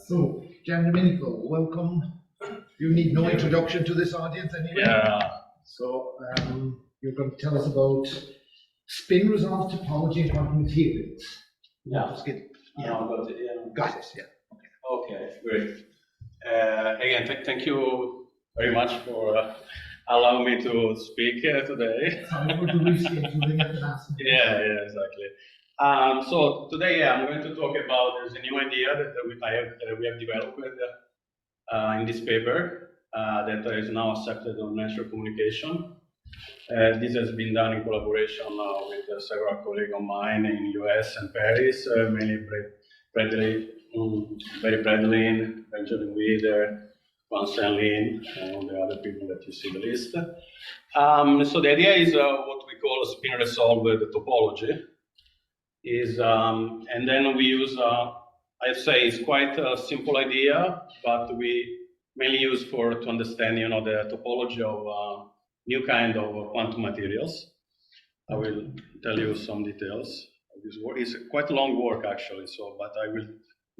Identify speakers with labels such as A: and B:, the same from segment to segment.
A: So, Giandomenico, welcome. You need no introduction to this audience anyway.
B: Yeah.
A: So, you're going to tell us about spin resolved topology and quantum materials.
B: Yeah.
A: Got it, yeah.
B: Okay, great. Again, thank you very much for allowing me to speak today.
A: Sorry for the rescheduling at the last minute.
B: Yeah, exactly. So today I'm going to talk about there's a new idea that we have developed in this paper that is now accepted on Nature Communication. This has been done in collaboration with several colleagues of mine in US and Paris, mainly Barry Bradlin, Benjamin Weider, Van Senlin, and all the other people that you see the list. So the idea is what we call a spin resolved topology. And then we use, I'd say it's quite a simple idea, but we mainly use to understand, the topology of new kind of quantum materials. I will tell you some details of this work. It's quite a long work actually, but I will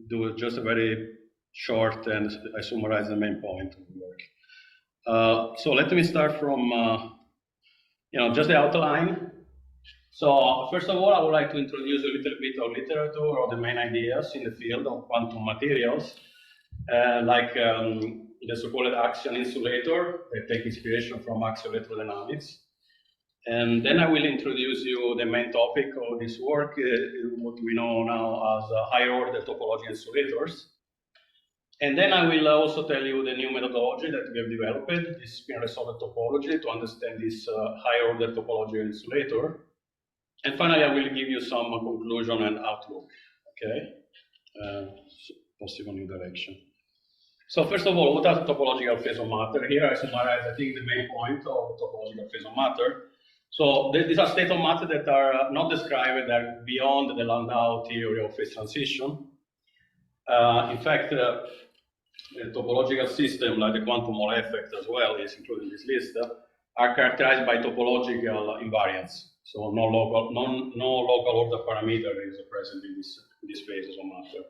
B: do just a very short and I summarize the main point of the work. So let me start from, just the outline. So first of all, I would like to introduce a little bit of literature or the main ideas in the field of quantum materials, like the so-called axion insulator. They take inspiration from axial electrodynamics. And then I will introduce you the main topic of this work, what we know now as higher order topology insulators. And then I will also tell you the new methodology that we have developed, this spin resolved topology, to understand this higher order topology insulator. And finally, I will give you some conclusion and outlook, okay? Possible new direction. So first of all, what are topological phase of matter? Here I summarize, I think, the main point of topological phase of matter. So these are states of matter that are not described, that are beyond the Landau theory of phase transition. In fact, a topological system like the quantum Weyl effect as well is included in this list, are characterized by topological invariants. So no local order parameter is present in these phases of matter.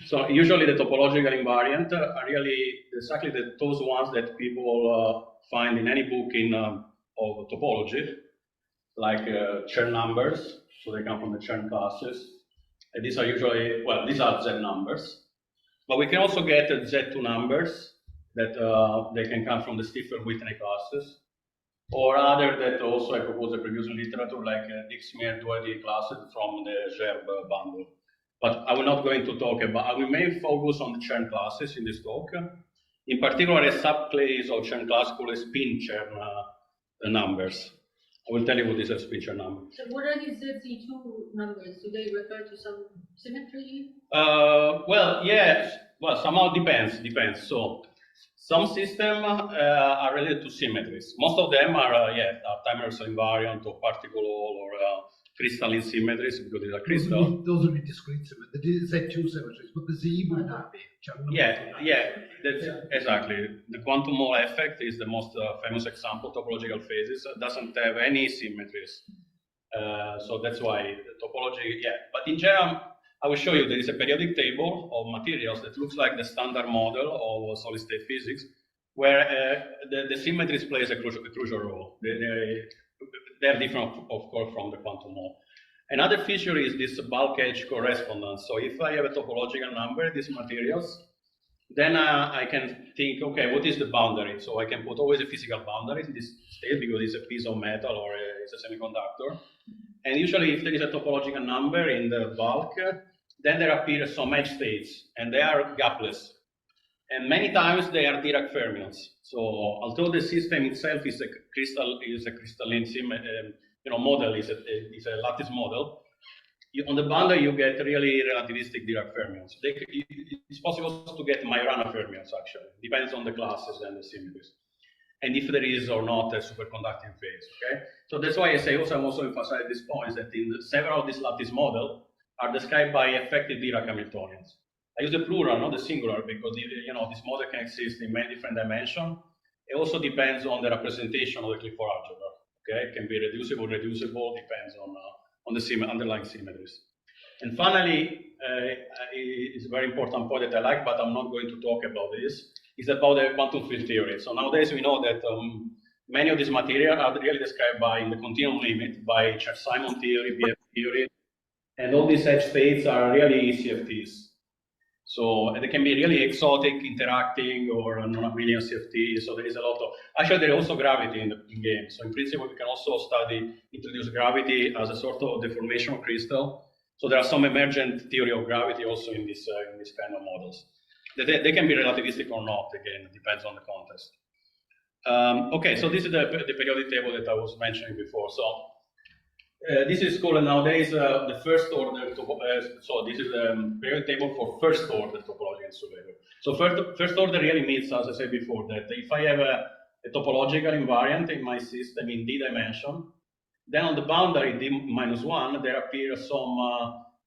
B: So usually the topological invariant are really exactly those ones that people find in any book of topology, like Chern numbers. So they come from the Chern classes. And these are usually, well, these are Z numbers. But we can also get Z2 numbers that they can come from the Stiffer-Whitney classes, or other that also I propose the previous literature, like Dixmer duality classes from the Gerb bundle. But I will not go into talk about, I will mainly focus on the Chern classes in this talk. In particular, a subclass of Chern class called spin Chern numbers. I will tell you what is a spin Chern number.
C: So what are these Z2 numbers? Do they refer to some symmetry?
B: Well, yes. Well, somehow depends. So some systems are related to symmetries. Most of them are, time reversal invariant or particle or crystalline symmetries, because these are crystal.
A: Those would be discrete symmetries. They say two symmetries, but the Z would not be.
B: Exactly. The quantum Weyl effect is the most famous example of topological phases. It doesn't have any symmetries. So that's why the topology, But in general, I will show you there is a periodic table of materials that looks like the standard model of solid state physics, where the symmetries plays a crucial role. They are different, of course, from the quantum Weyl. Another feature is this bulk edge correspondence. So if I have a topological number, these materials, then I can think, okay, what is the boundary? So I can put always a physical boundary in this state because it's a piece of metal or it's a semiconductor. And usually if there is a topological number in the bulk, then there appear some edge states, and they are gapless. And many times they are Dirac fermions. So although the system itself is a crystalline model, is a lattice model, on the boundary you get really relativistic Dirac fermions. It's possible to get Majorana fermions actually. Depends on the classes and the symmetries, and if there is or not a superconducting phase. Okay, so that's why I'm also emphasizing this point, that in several of these lattice models are described by effective Dirac Hamiltonians. I use the plural, not the singular, because this model can exist in many different dimensions. It also depends on the representation of the Clifford algebra. Okay, it can be reducible, depends on the underlying symmetries. And finally, is a very important point that I like, but I'm not going to talk about this. It's about the quantum field theory. So nowadays we know that many of these materials are really described by in the continuum limit, by Chern-Simons theory, BF theory, and all these edge states are really CFTs. So they can be really exotic, interacting, or non-abelian CFT. So there is a lot of, actually there is also gravity in the game. So in principle, we can also introduce gravity as a sort of deformation of crystal. So there are some emergent theory of gravity also in this kind of models. They can be relativistic or not, again, it depends on the context. Okay, so this is the periodic table that I was mentioning before. So this is called nowadays the first order. So this is the periodic table for first order topology insulator. So first order really means, as I said before, that if I have a topological invariant in my system in d dimension, then on the boundary d-1 there appear some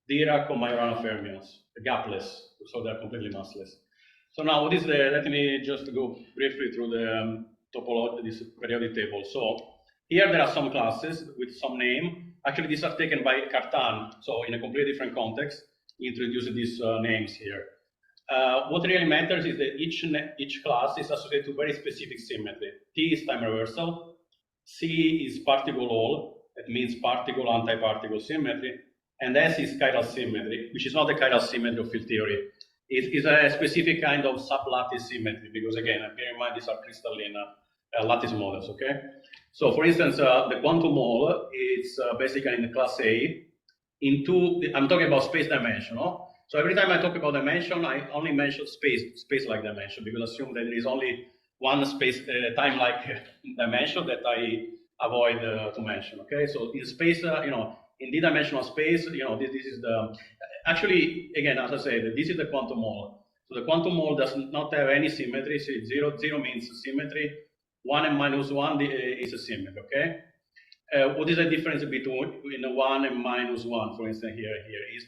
B: Dirac or Majorana fermions, gapless, so they're completely massless. So now what is let me just go briefly through the topology, this periodic table. So here there are some classes with some name. Actually, these are taken by Cartan, so in a completely different context, he introduced these names here. What really matters is that each class is associated to very specific symmetry. T is time reversal, C is particle Hall, that means particle anti-particle symmetry, and S is chiral symmetry, which is not the chiral symmetry of field theory. It is a specific kind of sublattice symmetry, because again, bear in mind these are crystalline lattice models, okay? So for instance, the quantum Hall is basically in class A. I'm talking about space dimensional. So every time I talk about dimension, I only mention space-like dimension, because I assume that there is only one time-like dimension that I avoid to mention, okay? So in space, in d-dimensional space, this is the, actually, again, as I said, this is the quantum Hall. So the quantum Hall does not have any symmetry. So 0 means symmetry. 1 and -1 is a symmetry, okay? What is the difference between 1 and -1, for instance, here is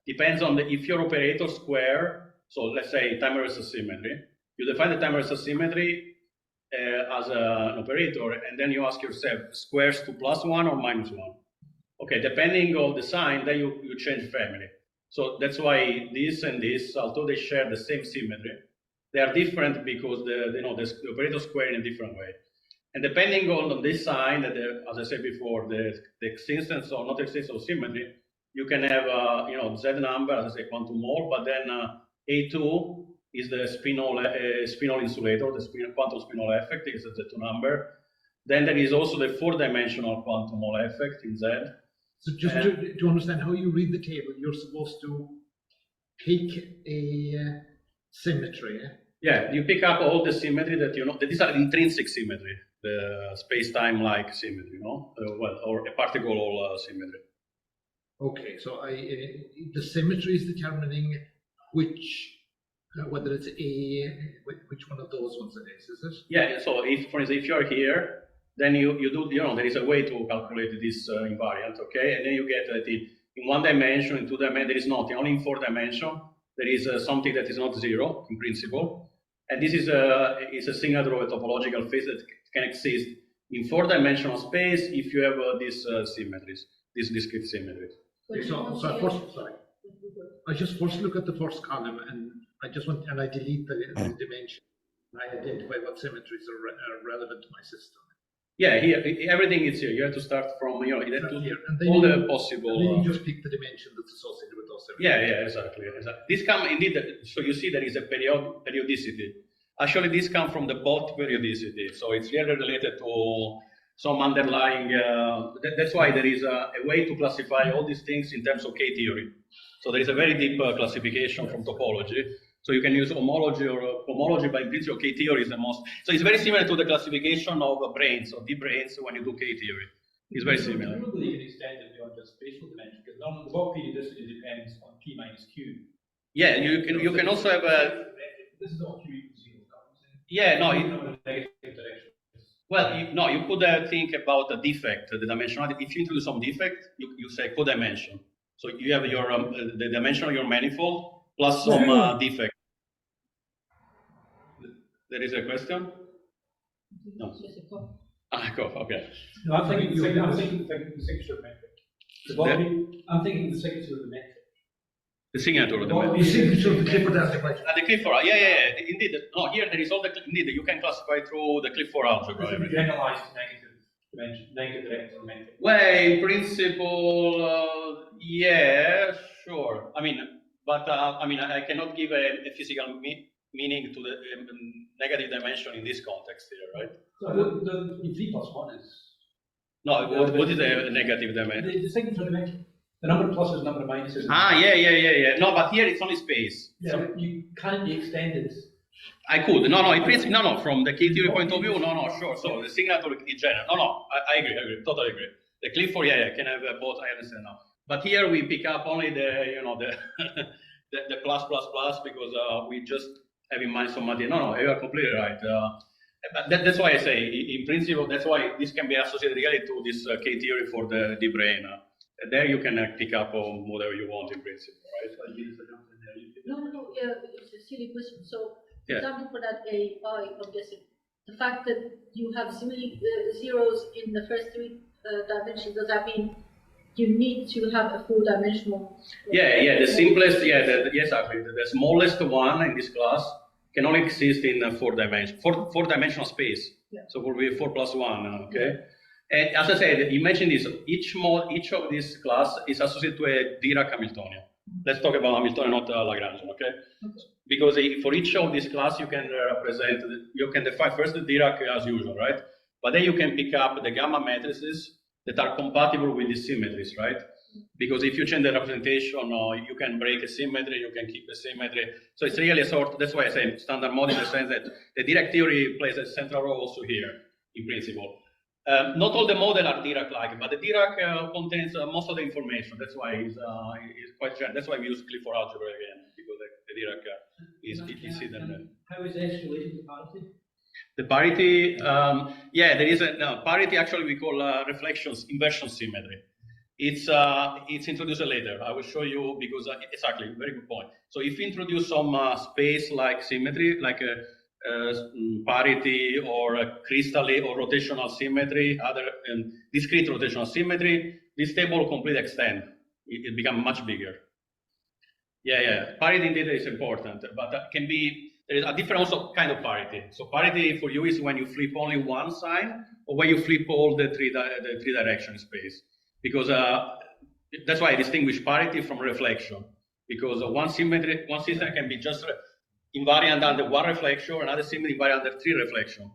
B: depends on if your operator square, so let's say time reversal symmetry, you define the time reversal symmetry as an operator, and then you ask yourself, squares to +1 or -1? Okay, depending on the sign, then you change family. So that's why this and this, although they share the same symmetry, they are different because the operator square in a different way. And depending on this sign, as I said before, the existence or not existence of symmetry, you can have Z number, as I say, quantum Hall, but then A2 is the spin-Weyl insulator, the quantum spin-Weyl effect is the Z2 number. Then there is also the 4-dimensional quantum Hall effect in Z.
A: So just to understand how you read the table, you're supposed to pick a symmetry.
B: Yeah, you pick up all the symmetry that these are intrinsic symmetry, the space-time-like symmetry, or a particle Hall symmetry.
A: Okay, so the symmetry is determining whether it's which one of those ones it is it?
B: Yeah, so for instance, if you're here, then you do, there is a way to calculate this invariant, okay? And then you get that in 1 dimension, in 2 dimensions, there is nothing. Only in 4 dimensions, there is something that is not 0 in principle. And this is a signature of a topological phase that can exist in 4-dimensional space if you have these symmetries, these discrete symmetries.
A: I just first look at the first column, and I delete the dimension. And I identify what symmetries are relevant to my system.
B: Yeah, here everything is here. You have to start from
A: here, and then
B: all the possible.
A: Then you just pick the dimension that's associated with those symmetries.
B: Yeah, exactly. This comes indeed. So you see there is a periodicity. Actually, this comes from the Bott periodicity. So it's really related to some underlying. That's why there is a way to classify all these things in terms of K theory. So there is a very deep classification from topology. So you can use homology or homology, but in principle, K theory is the most. So it's very similar to the classification of brains or deep brains when you do K theory. It's very similar.
D: Probably you can extend it beyond just spatial dimension, because the Bott periodicity depends on P minus Q.
B: Yeah, you can also have a.
D: This is all Q equals 0.
B: Yeah, no.
D: Negative direction.
B: Well, you could think about the defect, the dimensionality. If you introduce some defect, you say codimension. So you have your the dimension of your manifold plus some defect. There is a question? No. Okay.
D: No, I'm thinking the signature of metric. I'm thinking the signature of the metric.
B: The signature of the
D: Well,
B: metal.
A: The signature of the Clifford algebra.
B: The Clifford, yeah, indeed. No, here there is all the, indeed, you can classify through the Clifford algebra.
D: It's
B: everything.
D: generalized negative dimension, negative direction dimension.
B: Well, in principle, yeah, sure. I mean, but I mean, I cannot give a physical meaning to the negative dimension in this context here, right?
D: So the 3+1 is
B: No, what is the negative dimension?
D: the signature dimension. The number of pluses, number of minuses.
B: Ah, yeah. No, but here it's only space.
D: Yeah,
B: So
D: but you can't be extended.
B: I could. No, in principle, no. From the K-theory point of view, no, sure. So the signature in general. No, I agree, totally agree. The Clifford, yeah, can have both. I understand now. But here we pick up only the, the plus because we just have in mind some material. No, you are completely right. That's why I say, in principle, that's why this can be associated really to this K-theory for the brain. There you can pick up on whatever you want in principle, right?
C: No, it's a silly question. So, for
B: Yeah.
C: example, for that AI, I'm guessing, the fact that you have so many zeros in the first three dimensions, does that mean you need to have a full dimensional?
B: Yeah, the simplest, yes, exactly. The smallest one in this class can only exist in four-dimensional space.
C: Yeah.
B: So it will be 4+1, okay? And as I said, imagine this, each of this class is associated to a Dirac Hamiltonian. Let's talk about Hamiltonian, not Lagrangian, okay? Because for each of this class, you can you can define first the Dirac as usual, right? But then you can pick up the gamma matrices that are compatible with the symmetries, right? Because if you change the representation, you can break a symmetry, you can keep a symmetry. So it's really a sort, that's why I say standard model in the sense that the Dirac theory plays a central role also here, in principle. Not all the models are Dirac-like, but the Dirac contains most of the information. That's why it's quite general. That's why we use Clifford algebra again, because the Dirac is hidden there.
D: How is S related to parity?
B: The parity, yeah, there is a parity. Actually, we call reflections inversion symmetry. It's introduced later. I will show you because exactly, very good point. So if you introduce some space-like symmetry, like a parity or a crystalline or rotational symmetry, other discrete rotational symmetry, this table complete extend. It becomes much bigger. Yeah. Parity indeed is important, but can be. There is a different also kind of parity. So parity for you is when you flip only one sign, or when you flip all the three direction space. Because that's why I distinguish parity from reflection. Because one system can be just invariant under one reflection, another symmetry invariant under three reflection.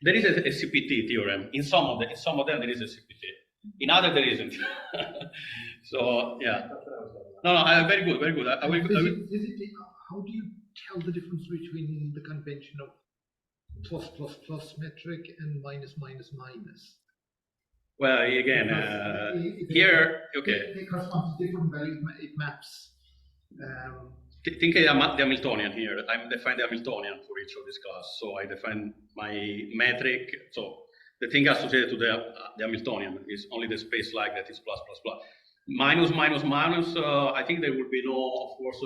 B: There is a CPT theorem. In some of them there is a CPT. In others there isn't. So yeah. No, very good.
A: Physically, how do you tell the difference between the convention of plus metric and minus?
B: Well, again, here, okay.
A: They correspond to different values. It maps.
B: Think of the Hamiltonian here. I define the Hamiltonian for each of this class. So I define my metric. So the thing associated to the Hamiltonian is only the space like that is plus. Minus. I think there would be no, of course,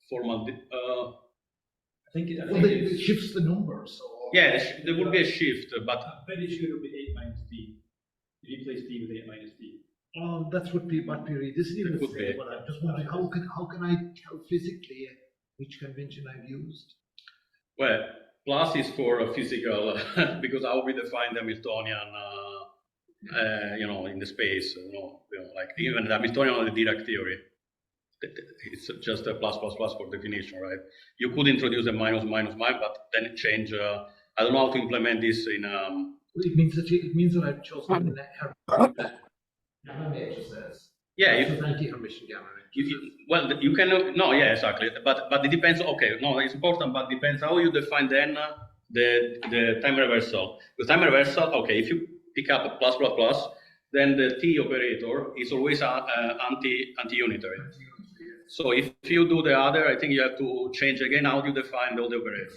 B: formal.
D: I think
A: it shifts the numbers. So.
B: Yeah, there would be a shift, but
D: I'm pretty sure it will be 8 minus d. You replace d with 8 minus d.
A: That's what BiBr this
B: It could be.
A: but I'm just wondering how can I tell physically which convention I've used?
B: Well, plus is for physical because how we define the Hamiltonian, in the space, like even the Hamiltonian or the Dirac theory. It's just a plus for definition, right? You could introduce a minus, but then it change. I don't know how to implement this in.
A: It means that I've chosen gamma matrices.
B: Yeah,
A: anti-Hermitian gamma matrices.
B: You can exactly. But it depends. Okay, no, it's important, but depends how you define then the time reversal. The time reversal. Okay, if you pick up a plus, then the T operator is always anti-unitary. So if you do the other, I think you have to change again how you define all the operators.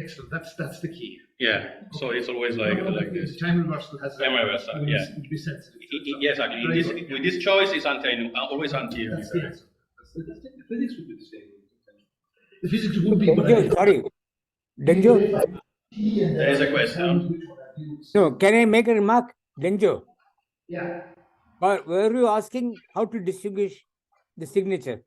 A: Excellent. That's the key.
B: Yeah. So it's always like this.
A: Time reversal has
B: time reversal. Yeah.
A: Would be sensitive.
B: Yes, exactly. With this choice, it's always anti-unitary.
D: The physics would be the same.
A: The physics would be.
E: Sorry, Denjo.
B: There is a question.
E: So can I make a remark, Denjo?
A: Yeah.
E: Or were you asking how to distinguish the signature?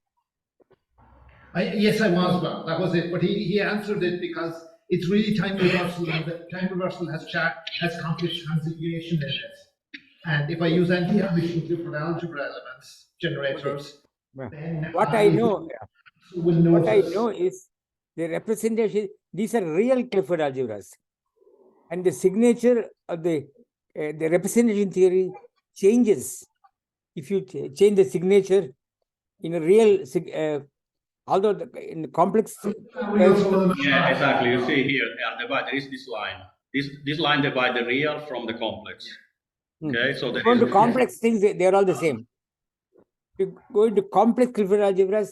A: Yes, I was, well, that was it. But he answered it because it's really time reversal, and the time reversal has complex transformation in it. And if I use anti-Hermitian different algebra elements, generators, then
E: What I know is the representation, these are real Clifford algebras. And the signature of the representation theory changes if you change the signature in a real, although in the complex.
B: Yeah, exactly. You see here, there is this line. This line divides the real from the complex. Okay, so
E: going to complex things, they're all the same. If you go into complex Clifford algebras,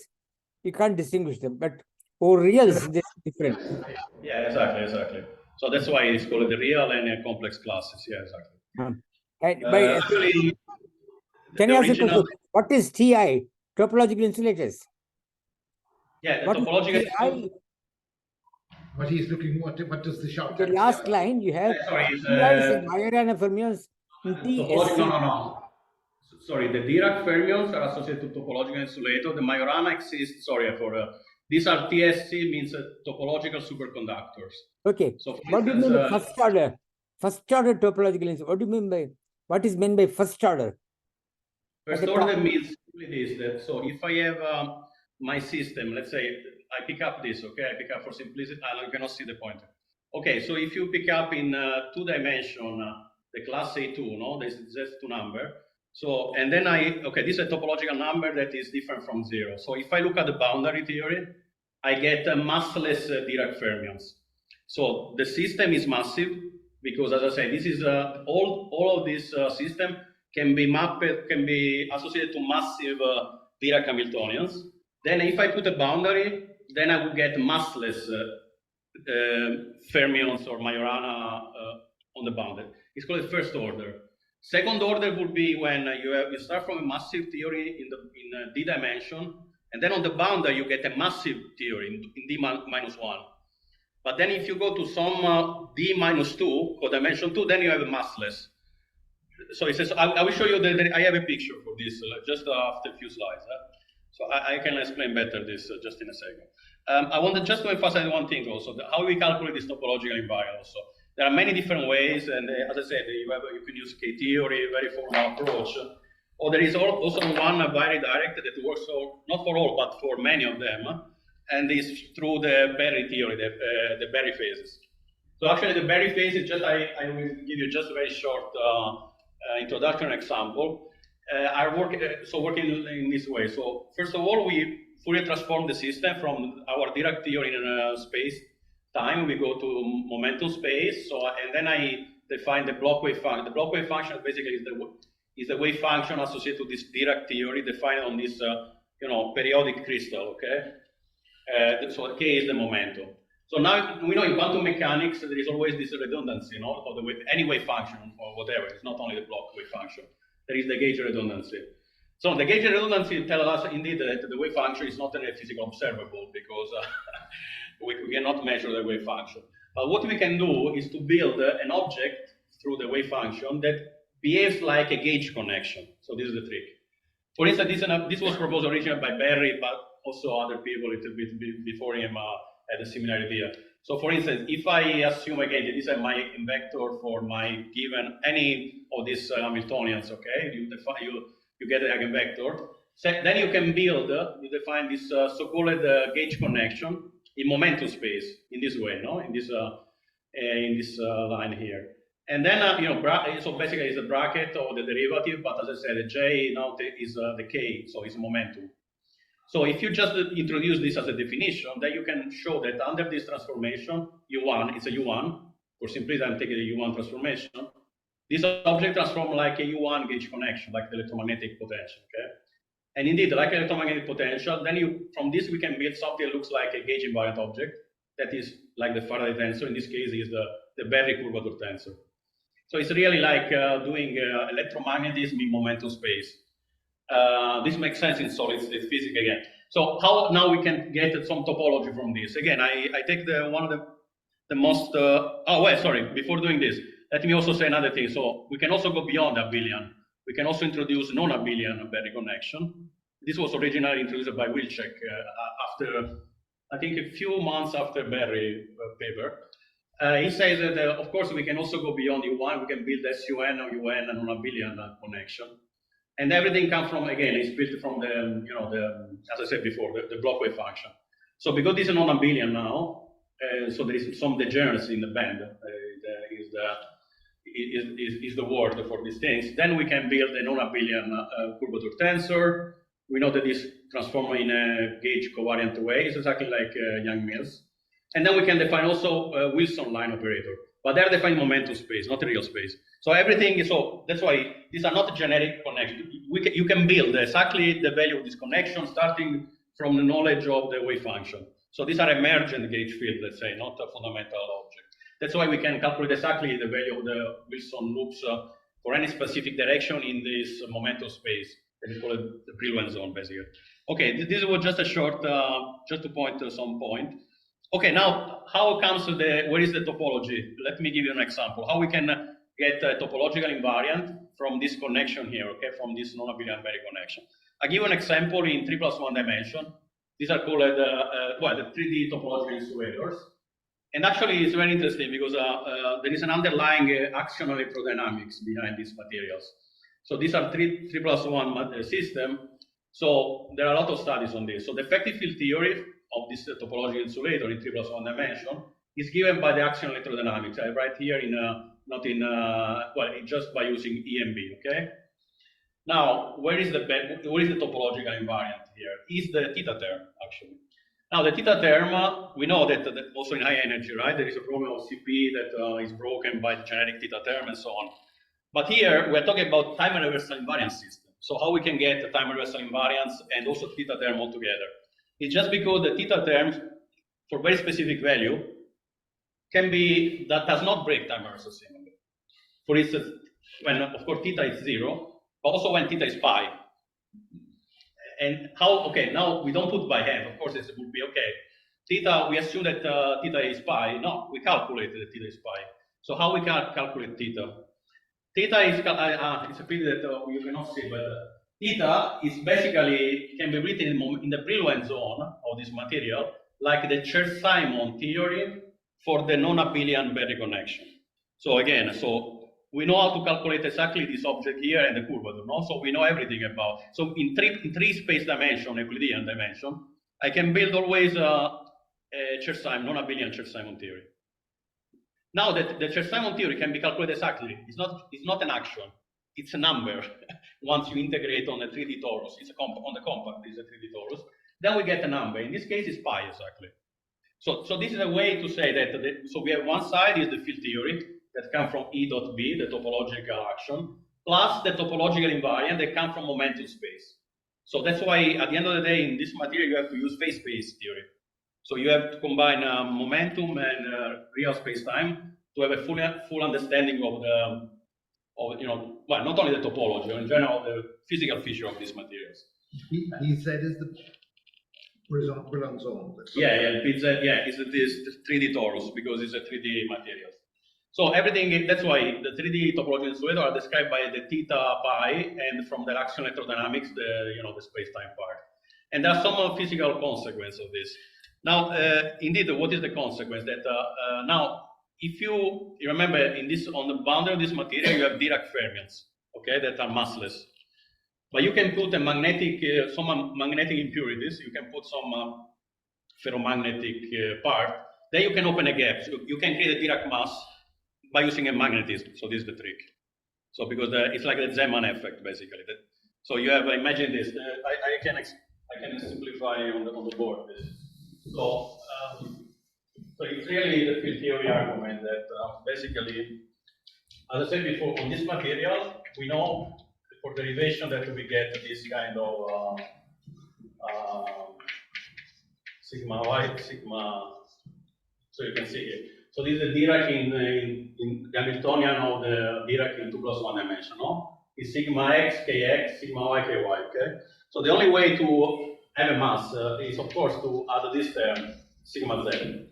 E: you can't distinguish them. But for reals, they're different.
B: Yeah, exactly. So that's why it's called the real and complex classes. Yeah, exactly.
E: Actually, can I ask a question? What is TI? Topological insulators.
B: Yeah, the topological.
A: What he's looking, what does the short?
E: The last line you have. TI is a Majorana fermions in TSC.
B: No. Sorry, the Dirac fermions are associated to topological insulator. The Majorana exists. Sorry for these are TSC, means topological superconductors.
E: Okay. So what do you mean by first order? First order topological insulator. What do you mean by what is meant by first order?
B: First order means this. That so if I have my system, let's say I pick up this. Okay, I pick up for simplicity. I cannot see the pointer. Okay, so if you pick up in 2 dimension the class A2, no, this is just 2 number. So, and then this is a topological number that is different from 0. So if I look at the boundary theory, I get massless Dirac fermions. So the system is massive because, as I say, this is all of this system can be mapped, can be associated to massive Dirac Hamiltonians. Then if I put a boundary, then I will get massless fermions or Majorana on the boundary. It's called first order. Second order would be when you start from a massive theory in D dimension, and then on the boundary you get a massive theory in D minus 1. But then if you go to some D minus 2, codimension 2, then you have a massless. So it says, I will show you that I have a picture for this just after a few slides. So I can explain better this just in a second. I wanted just to emphasize one thing also, how we calculate this topological invariant also. There are many different ways, and as I said, you can use K-theory, very formal approach. Or there is also one bidirected that works not for all, but for many of them, and is through the Berry theory, the Berry phases. So actually the Berry phase is just, I will give you just a very short introduction example. Working in this way. So first of all, we Fourier transform the system from our Dirac theory in space time. We go to momentum space. So and then I define the block wave function. The block wave function basically is the wave function associated to this Dirac theory defined on this periodic crystal. Okay. So K is the momentum. So now we know in quantum mechanics there is always this redundancy, of the wave, any wave function or whatever. It's not only the block wave function. There is the gauge redundancy. So the gauge redundancy tells us indeed that the wave function is not a physical observable because we cannot measure the wave function. But what we can do is to build an object through the wave function that behaves like a gauge connection. So this is the trick. For instance, this was proposed originally by Berry, but also other people a little bit before him had a similar idea. So for instance, if I assume again that this is my vector for my given any of these Hamiltonians, okay, you get an eigenvector. So then you can build, you define this so-called gauge connection in momentum space in this way, in this line here. And then so basically it's a bracket or the derivative, but as I said, the J now is the K, so it's momentum. So if you just introduce this as a definition, then you can show that under this transformation, U1, it's a U1. For simplicity, I'm taking the U1 transformation. This object transforms like a U1 gauge connection, like the electromagnetic potential, okay? And indeed, like electromagnetic potential, then from this we can build something that looks like a gauge invariant object that is like the Faraday tensor. In this case, is the Berry curvature tensor. So it's really like doing electromagnetism in momentum space. This makes sense in solid state physics again. So how now we can get some topology from this? Again, I take one of the most. Before doing this, let me also say another thing. So we can also go beyond abelian. We can also introduce non-abelian Berry connection. This was originally introduced by Wilczek after, I think a few months after BiBr paper. He says that, of course, we can also go beyond U1. We can build SUN or UN and non-abelian connection. And everything comes from, again, it's built from the, as I said before, the block wave function. So because this is non-abelian now, so there is some degeneracy in the band, is the word for these things. Then we can build a non-abelian curvature tensor. We know that this transforms in a gauge covariant way. It's exactly like Yang-Mills. And then we can define also a Wilson line operator. But they're defining momentum space, not real space. So everything is, so that's why these are not generic connections. You can build exactly the value of this connection starting from the knowledge of the wave function. So these are emergent gauge fields, let's say, not a fundamental object. That's why we can calculate exactly the value of the Wilson loops for any specific direction in this momentum space. That is called the Brillouin zone, basically. Okay, this was just a short, just to point to some point. Okay, now how comes to where is the topology? Let me give you an example. How we can get a topological invariant from this connection here, okay, from this non-abelian Berry connection. I give you an example in 3+1 dimension. These are called, the 3D topological insulators. And actually, it's very interesting because there is an underlying axion electrodynamics behind these materials. So these are 3+1 system. So there are a lot of studies on this. So the effective field theory of this topological insulator in 3+1 dimension is given by the axion electrodynamics. I write here in just by using EMB. Okay. Now, where is the topological invariant here? Is the theta term actually? Now, the theta term, we know that also in high energy, right? There is a problem of CP that is broken by the generic theta term and so on. But here we're talking about time reversal invariant system. So how we can get the time reversal invariance and also theta term altogether? It's just because the theta terms for very specific value can be that does not break time reversal symmetry. For instance, when of course theta is 0, but also when theta is pi. And how? Okay, now we don't put by hand. Of course, it would be okay. Theta, we assume that theta is pi. No, we calculate that theta is pi. So how we can calculate theta? Theta is it's a pity that you cannot see, but theta is basically can be written in the Brillouin zone of this material, like the Chern-Simon theory for the non-abelian Berry connection. So again, we know how to calculate exactly this object here and the curvature, no? So we know everything about. So in three space dimension, Euclidean dimension, I can build always a Chern-Simon, non-abelian Chern-Simon theory. Now that the Chern-Simon theory can be calculated exactly. It's not an action. It's a number. Once you integrate on a 3D torus, it's on the compact, it's a 3D torus. Then we get a number. In this case, it's pi exactly. So this is a way to say that. So we have one side is the field theory that come from E dot B, the topological action, plus the topological invariant that come from momentum space. So that's why at the end of the day, in this material, you have to use phase space theory. So you have to combine momentum and real space-time to have a full understanding of not only the topology, but in general, the physical feature of these materials.
A: He said is the Brillouin zone.
B: It's this 3D torus because it's a 3D material. So everything, that's why the 3D topological insulators are described by the theta pi and from the axion electrodynamics, the space-time part. And there are some physical consequences of this. Now, indeed, what is the consequence? That now, if you remember, on the boundary of this material, you have Dirac fermions, okay, that are massless. But you can put some magnetic impurities. You can put some ferromagnetic part. Then you can open a gap. So you can create a Dirac mass by using a magnetism. So this is the trick. So because it's like the Zeeman effect, basically. So you have, imagine this. I can simplify on the board this. So it's really the field theory argument that basically, as I said before, on this material, we know for derivation that we get this kind of sigma y, sigma. So you can see here. So this is the Dirac in the Hamiltonian of the Dirac in 2+1 dimension. No? Is sigma x, kx, sigma y, ky. Okay. So the only way to have a mass is, of course, to add this term, sigma z.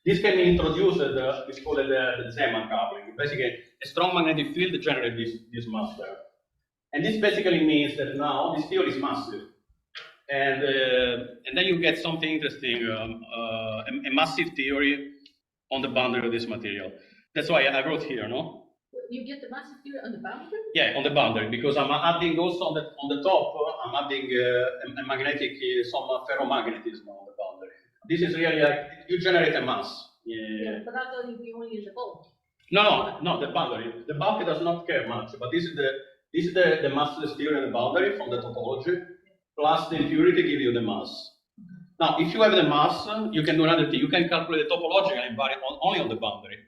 B: This can be introduced, it's called the Zeeman coupling. Basically, a strong magnetic field generates this mass term. And this basically means that now this theory is massive. and then you get something interesting, a massive theory on the boundary of this material. That's why I wrote here, no?
C: You get the massive theory on the boundary?
B: Yeah, on the boundary, because I'm adding also on the top, I'm adding a magnetic, some ferromagnetism on the boundary. This is really like, you generate a mass.
C: Yeah, but that's only in the bulk.
B: No, the boundary. The bulk does not care much, but this is the massless theory on the boundary from the topology, plus the impurity give you the mass. Now, if you have the mass, you can do another thing. You can calculate the topological invariant only on the boundary.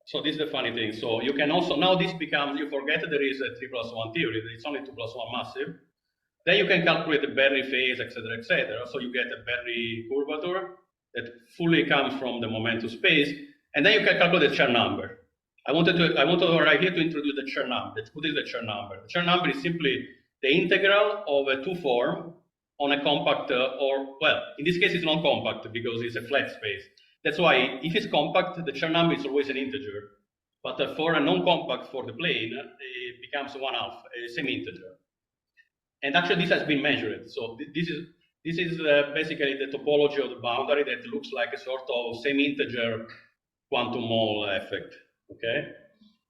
B: So this is the funny thing. So you can also, now this becomes, you forget that there is a 3+1 theory, that it's only 2+1 massive. Then you can calculate the BiBr phase, etc., etc. So you get a BiBr curvature that fully comes from the momentum space, and then you can calculate the Chern number. I wanted right here to introduce the Chern number. What is the Chern number? The Chern number is simply the integral of a two-form on a compact, well, in this case it's non-compact because it's a flat space. That's why if it's compact, the Chern number is always an integer. But for a non-compact for the plane, it becomes 1/2, a semi-integer. And actually this has been measured. So this is basically the topology of the boundary that looks like a sort of semi-integer quantum mole effect, okay?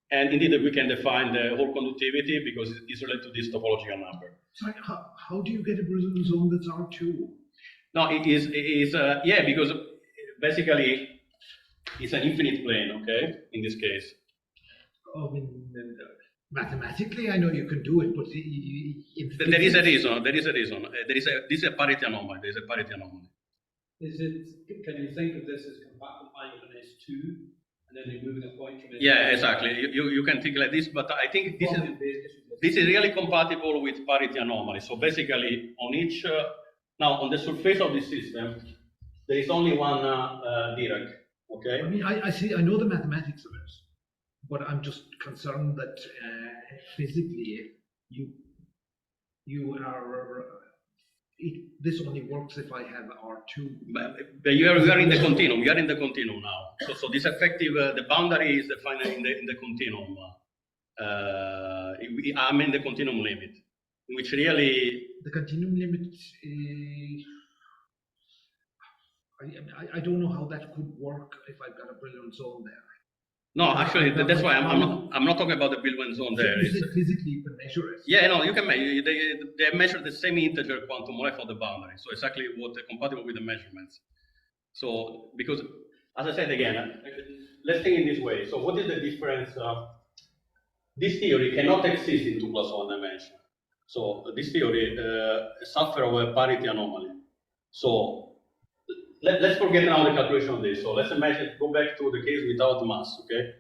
B: And indeed we can define the whole conductivity because it's related to this topological number.
A: Sorry, how do you get a Brillouin zone that's R2?
B: No, it is yeah, because basically it's an infinite plane, okay, in this case.
A: I mean, mathematically, I know you can do it, but
B: There is a reason. This is a parity anomaly. There is a parity anomaly.
D: Can you think of this as compactifying with an S2 and then removing a point from it?
B: Yeah, exactly. You can think like this, but I think this is really compatible with parity anomaly. So basically, on each now on the surface of this system, there is only one Dirac. Okay.
A: I mean, I know the mathematics of it, but I'm just concerned that physically you are. This only works if I have R2.
B: But you are in the continuum. You are in the continuum now. So this effective the boundary is defined in the continuum. I'm in the continuum limit, which really
A: the continuum limit. I don't know how that could work if I've got a Brillouin zone there.
B: No, actually, that's why I'm not talking about the Brillouin zone there.
A: Physically, you can measure it.
B: Yeah, no, you can measure. They measure the semi-integer quantum life of the boundary. So exactly what compatible with the measurements. So because, as I said again, let's think in this way. So what is the difference? This theory cannot exist in 2+1 dimension. So this theory suffers of a parity anomaly. So let's forget now the calculation of this. So let's imagine, go back to the case without mass, okay?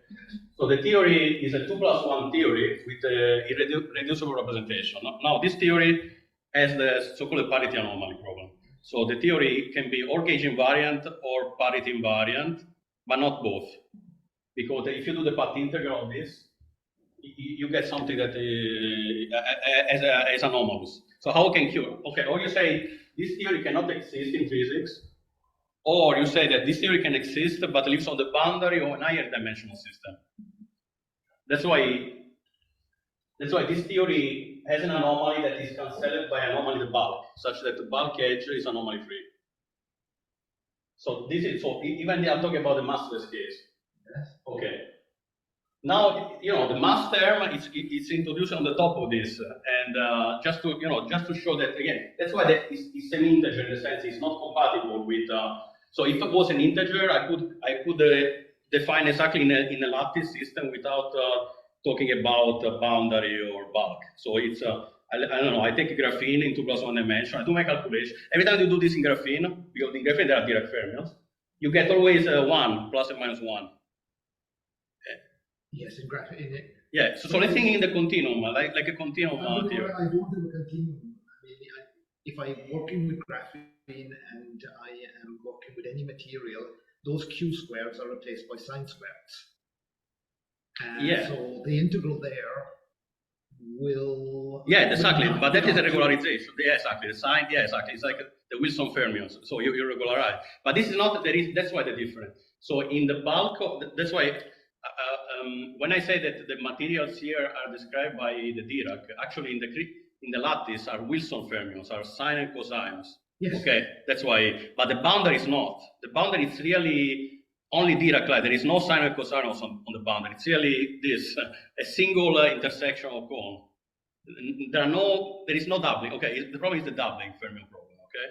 B: So the theory is a 2+1 theory with a irreducible representation. Now this theory has the so-called parity anomaly problem. So the theory can be or gauge invariant or parity invariant, but not both. Because if you do the path integral of this, you get something that is anomalous. So how can cure? Okay, or you say this theory cannot exist in physics, or you say that this theory can exist but lives on the boundary of an higher dimensional system. That's why this theory has an anomaly that is cancelled by anomaly the bulk, such that the bulk edge is anomaly free. So even I'm talking about the massless case.
A: Yes.
B: Okay. Now the mass term it's introduced on the top of this, and just to show that again, that's why it's an integer in the sense it's not compatible with. So if it was an integer, I could define exactly in a lattice system without talking about boundary or bulk. So it's I don't know. I take graphene in 2+1 dimension. I do my calculation. Every time you do this in graphene, because in graphene there are Dirac fermions, you get always 1 plus and minus 1.
A: Yes, in graphene.
B: Yeah. So let's think in the continuum, like a continuum theory.
A: I don't have a continuum. I mean, if I'm working with graphene and I am working with any material, those q squares are replaced by sine squares. And
B: yeah.
A: So the integral there will.
B: Yeah, exactly. But that is a regularization. Yeah, exactly. The sign. Yeah, exactly. It's like the Wilson fermions. So you regularize. But this is not. That's why the difference. So in the bulk of that's why. When I say that the materials here are described by the Dirac, actually in in the lattice are Wilson fermions, are sine and cosines.
A: Yes.
B: Okay, that's why. But the boundary is not. The boundary is really only Dirac-like. There is no sine and cosine on the boundary. It's really this a single intersection of cone. There is no doubling. Okay, the problem is the doubling fermion problem. Okay,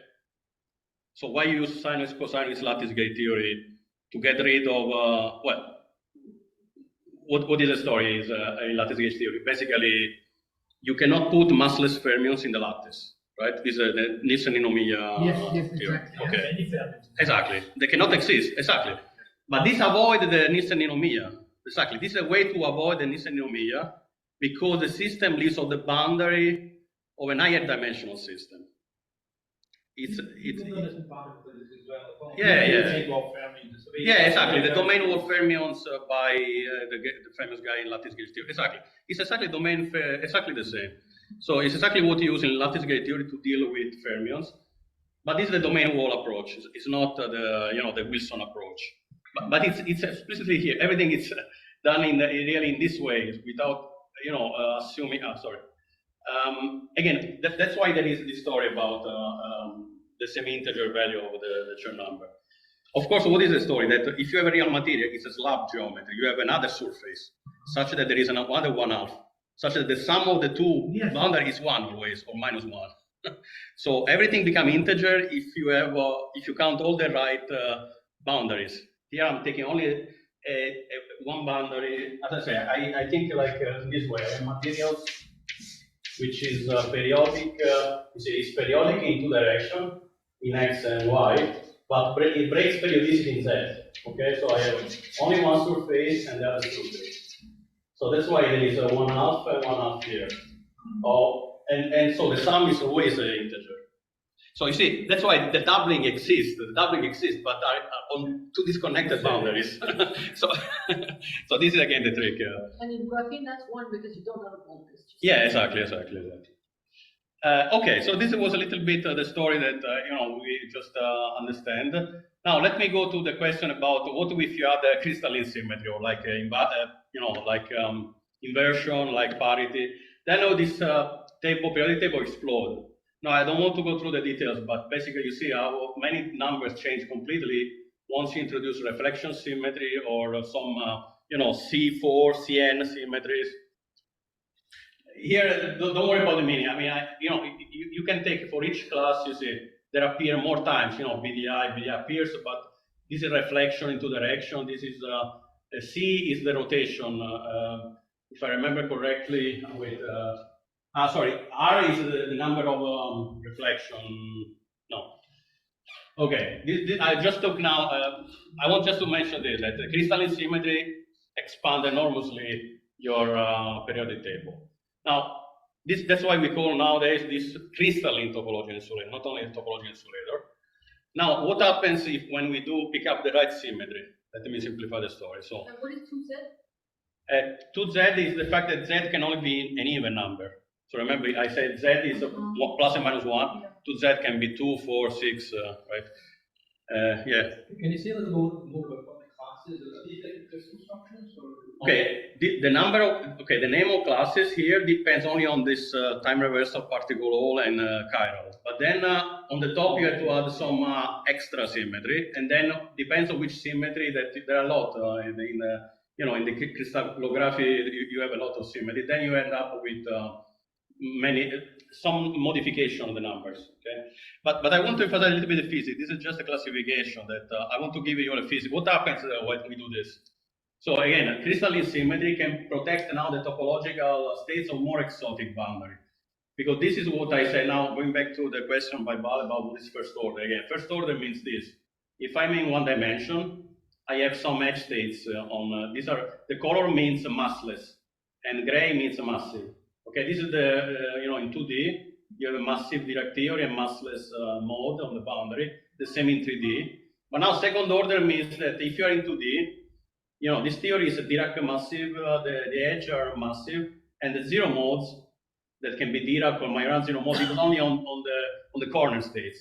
B: so why use sine and cosine with lattice gate theory to get rid of well, what is the story is in lattice gate theory? Basically, you cannot put massless fermions in the lattice, right? This is the Nielsen-Ninomiya
A: Yes,
B: theory.
A: exactly.
B: Okay, exactly. They cannot exist. Exactly. But this avoids the Nielsen-Ninomiya. Exactly. This is a way to avoid the Nielsen-Ninomiya because the system lives on the boundary of an higher dimensional system. Yeah, exactly. The domain of fermions by the famous guy in lattice gate theory. Exactly. It's exactly domain exactly the same. So it's exactly what you use in lattice gate theory to deal with fermions. But this is the domain wall approach. It's not the Wilson approach. But it's explicitly here. Everything is done really in this way without assuming. Sorry. Again, that's why there is this story about the semi-integer value of the Chern number. Of course, what is the story? That if you have a real material, it's a slab geometry. You have another surface, such that there is another 1/2, such that the sum of the two boundaries is 1 always, or -1. So everything becomes integer if you count all the right boundaries. Here I'm taking only one boundary. As I say, I think like this way. I have materials which is periodic. It's periodic in two directions, in x and y, but it breaks periodicity in z. Okay, so I have only one surface and the other surface. So that's why there is a 1/2 and 1/2 here. And so the sum is always an integer. So you see, that's why the doubling exists. The doubling exists, but are on two disconnected boundaries. so this is again the trick.
C: And in graphene, that's 1 because you don't have a voltage.
B: Yeah, exactly. Okay, so this was a little bit the story that we just understand. Now let me go to the question about what if you had a crystalline symmetry or like inversion, like parity. Then this periodic table explode. Now I don't want to go through the details, but basically you see how many numbers change completely once you introduce reflection symmetry or some C4, CN symmetries. Here, don't worry about the meaning. I mean, you can take for each class. You see, there appear more times. BDI appears, but this is reflection into direction. This is C is the rotation. If I remember correctly, with sorry, R is the number of reflection. No. Okay, I just took now. I want just to mention this that the crystalline symmetry expand enormously your periodic table. Now, that's why we call nowadays this crystalline topology insulator, not only topology insulator. Now, what happens when we do pick up the right symmetry? Let me simplify the story. So,
C: and what is 2z?
B: 2z is the fact that z can only be an even number. So remember, I said z is plus and minus 1. Yeah. 2z can be 2, 4, 6, right? Yeah.
D: Can you say a little more about what the classes are? Are these like crystal structures?
B: Okay, the name of classes here depends only on this time reversal particle hole and chiral. But then on the top you have to add some extra symmetry, and then depends on which symmetry. That there are a lot in the crystallography. You have a lot of symmetry. Then you end up with some modification of the numbers. Okay, but I want to emphasize a little bit of physics. This is just a classification that I want to give you a physics. What happens when we do this? So again, crystalline symmetry can protect now the topological states of more exotic boundary. Because this is what I say now, going back to the question by Bal about what is first order. Again, first order means this. If I'm in one dimension, I have some edge states on, these are, the color means massless, and gray means massive. Okay, this is the, in 2D, you have a massive Dirac theory and massless mode on the boundary, the same in 3D. But now second order means that if you are in 2D, this theory is a Dirac massive, the edge are massive, and the zero modes that can be Dirac or Majorana zero mode is only on the corner states.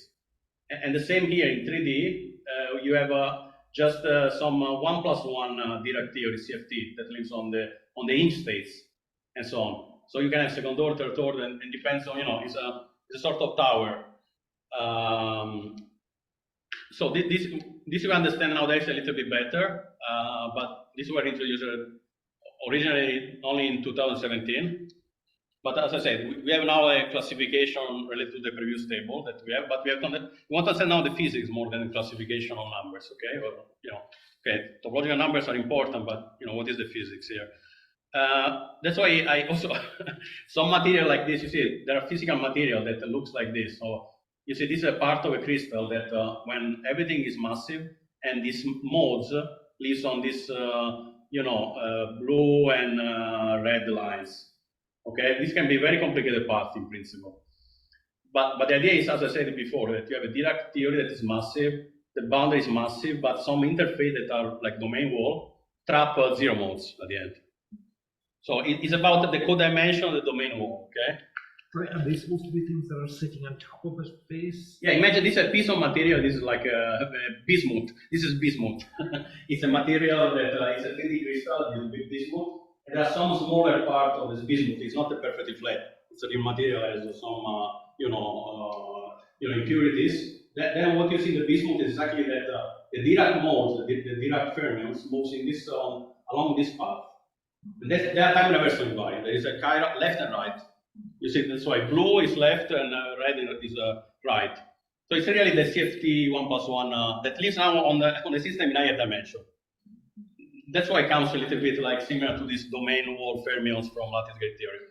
B: And the same here in 3D, you have just some 1+1 Dirac theory CFT that lives on the hinge states and so on. So you can have second order, third order, and depends on, it's a sort of tower. So this we understand nowadays a little bit better, but these were introduced originally only in 2017. But as I said, we have now a classification related to the previous table that we have, but we want to understand now the physics more than the classification of numbers, okay? Or, okay, topological numbers are important, but what is the physics here? That's why I also, some material like this, you see, there are physical material that looks like this. So you see, this is a part of a crystal that when everything is massive and these modes lives on this, blue and red lines. Okay, this can be very complicated path in principle. But the idea is, as I said before, that you have a Dirac theory that is massive, the boundary is massive, but some interface that are like domain wall trap zero modes at the end. So it's about the codimension of the domain wall, okay?
A: Right, are they supposed to be things that are sitting on top of a space?
B: Yeah, imagine this is a piece of material. This is like a bismuth. This is bismuth. It's a material that is a 3D crystal with bismuth. And there are some smaller part of this bismuth. It's not perfectly flat. It's a real material has some, impurities. Then what you see in the bismuth is exactly that the Dirac modes, the Dirac fermions, moves in this along this path. And they are time reversal invariant. There is a chiral left and right. You see, that's why blue is left and red is right. So it's really the CFT 1+1 that lives now on the system in higher dimension. That's why it comes a little bit like similar to this domain wall fermions from lattice gate theory,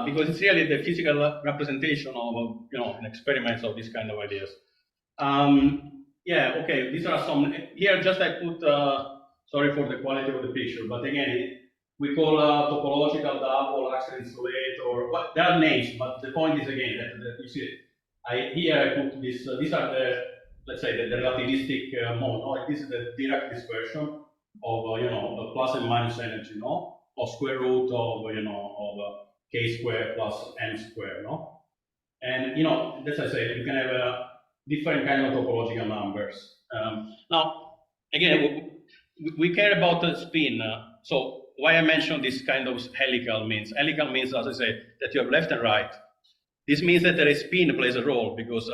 B: because it's really the physical representation of experiments of these kind of ideas. Yeah, okay. These are some here. Just I put. Sorry for the quality of the picture, but again, we call topological double axion insulator. But there are names, but the point is again that you see. Here I put this. These are the, let's say, the relativistic mode. Like this is the Dirac dispersion of the plus and minus energy, or square root of of k squared plus m squared, And as I say, you can have different kind of topological numbers. Now, again, we care about the spin. So why I mentioned this kind of helical means? Helical means, as I say, that you have left and right. This means that there is spin plays a role because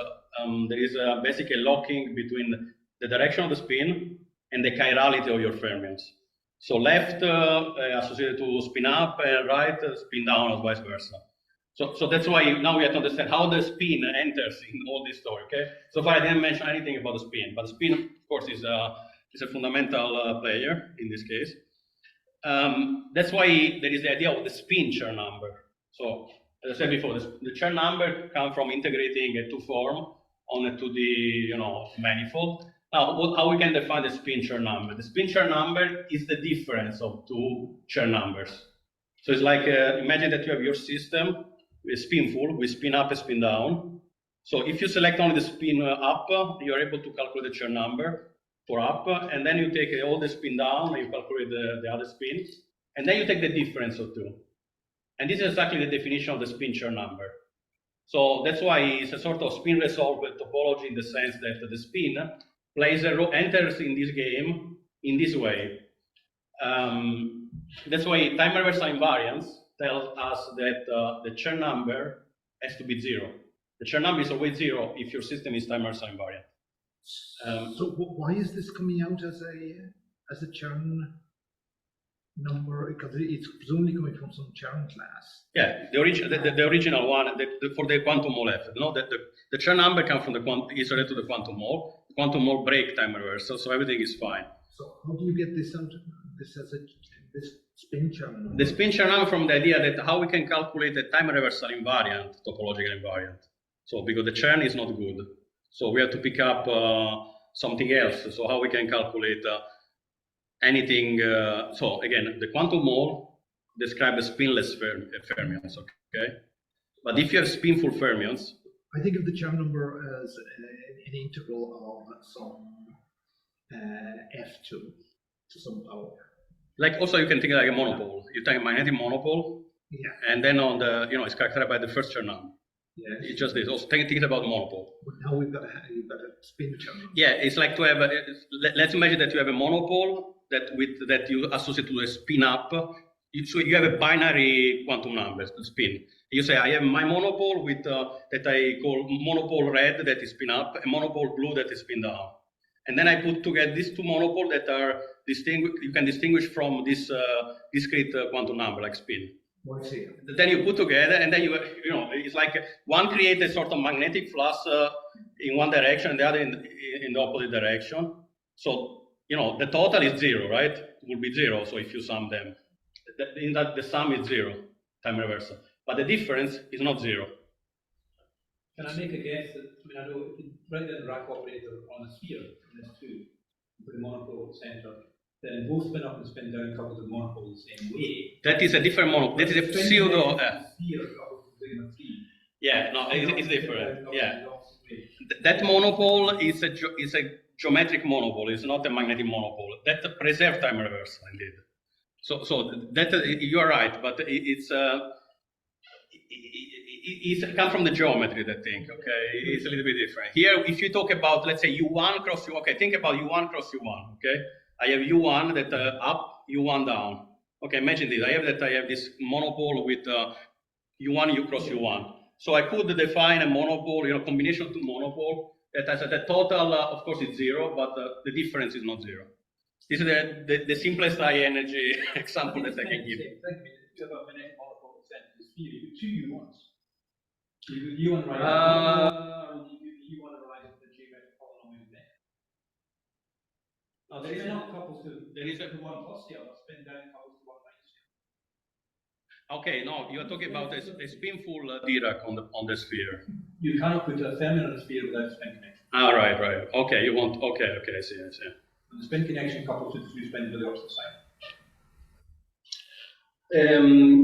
B: there is basically locking between the direction of the spin and the chirality of your fermions. So left associated to spin up and right spin down or vice versa. So that's why now we have to understand how the spin enters in all this story. Okay. So far I didn't mention anything about the spin, but the spin, of course, is a fundamental player in this case. That's why there is the idea of the spin Chern number. So as I said before, the Chern number comes from integrating a two-form on a 2D manifold. Now, how we can define the spin Chern number? The spin Chern number is the difference of two Chern numbers. So it's like imagine that you have your system with spinful, with spin up and spin down. So if you select only the spin up, you're able to calculate the Chern number for up, and then you take all the spin down, and you calculate the other spin, and then you take the difference of two. And this is exactly the definition of the spin Chern number. So that's why it's a sort of spin resolved topology in the sense that the spin plays a role, enters in this game in this way. That's why time reversal invariance tells us that the Chern number has to be 0. The Chern number is always 0 if your system is time reversal invariant.
A: So why is this coming out as a Chern number? Because it's presumably coming from some Chern class.
B: Yeah, the original one for the quantum mole effect. The Chern number comes from is related to the quantum mole. The quantum mole break time reversal, so everything is fine.
A: So how do you get this out? This spin Chern number?
B: The spin Chern number from the idea that how we can calculate the time reversal invariant, topological invariant. So because the Chern is not good. So we have to pick up something else. So how we can calculate anything. So again, the quantum mole describes spinless fermions, okay? But if you have spinful fermions,
A: I think of the Chern number as an integral of some F2 to some power.
B: Like also you can think like a monopole. You take a magnetic monopole,
A: yeah, and
B: then on the it's characterized by the first Chern number.
A: Yes.
B: It's just this. Also think about monopole.
A: But now you've got a spin Chern number.
B: Yeah, it's like to have. Let's imagine that you have a monopole that you associate to a spin up. so you have a binary quantum number spin. You say I have my monopole with that I call monopole red, that is spin up, and monopole blue, that is spin down. And then I put together these two monopoles that are you can distinguish from this discrete quantum number like spin. Then you put together, and then you know, it's like one creates a sort of magnetic flux in one direction, and the other in the opposite direction. So you know the total is 0, right? It will be 0. So if you sum them, in that the sum is 0, time reversal, but the difference is not 0.
D: Can I make a guess that, I mean, I know if you write the Dirac operator on a sphere, and there's two, you put a monopole at the center, then both spin up and spin down couple the monopole the same way.
B: That is a different monopole. That is a pseudo.
D: Sphere coupled to sigma 3.
B: Yeah, no, it's different. Yeah, that monopole is a geometric monopole. It's not a magnetic monopole. That preserves time reversal indeed. So that you are right, but it's comes from the geometry, that thing, okay? It's a little bit different. Here, if you talk about, let's say, U1 cross U1, okay, think about U1 cross U1, okay? I have U1 that up, U1 down. Okay, imagine this. I have this monopole with U1 U cross U1. So I could define a monopole, you know, combination of two monopole that has the total, of course, it's 0, but the difference is not 0. This is the simplest high energy example that I can give.
D: If you have a magnetic monopole at the center of the sphere, you put two U1s. You U1 right and you U1 right of the geometric polynomial there. Now there is not couples to one plus the other, spin down couples to one minus the other.
B: Okay, no, you are talking about a spinful Dirac on the sphere.
D: You cannot put a fermion on a sphere without spin connection.
B: Ah, right. Okay, you want, okay, I see.
D: And the spin connection couples to the two spins to the opposite side.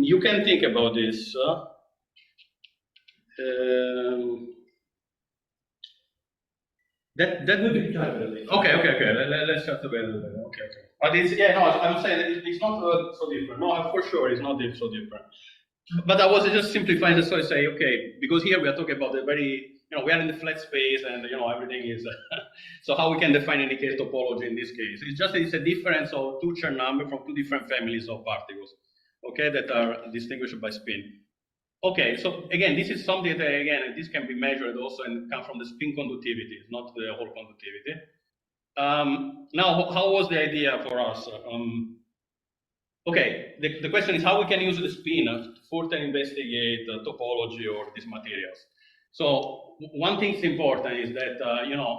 B: You can think about this. That would be okay. Let's start together. Okay. But it's, yeah, no, I'm saying that it's not so different. No, for sure, it's not so different. But I was just simplifying the story. Say, okay, because here we are talking about the very, you know, we are in the flat space, and you know everything is. So how we can define any case topology in this case? It's a difference of two Chern numbers from two different families of particles, okay, that are distinguished by spin. Okay, so again, this is something that, again, this can be measured also and come from the spin conductivity, not the whole conductivity. Now, how was the idea for us? Okay, the question is how we can use the spin to further investigate topology or these materials. So one thing is important is that, you know,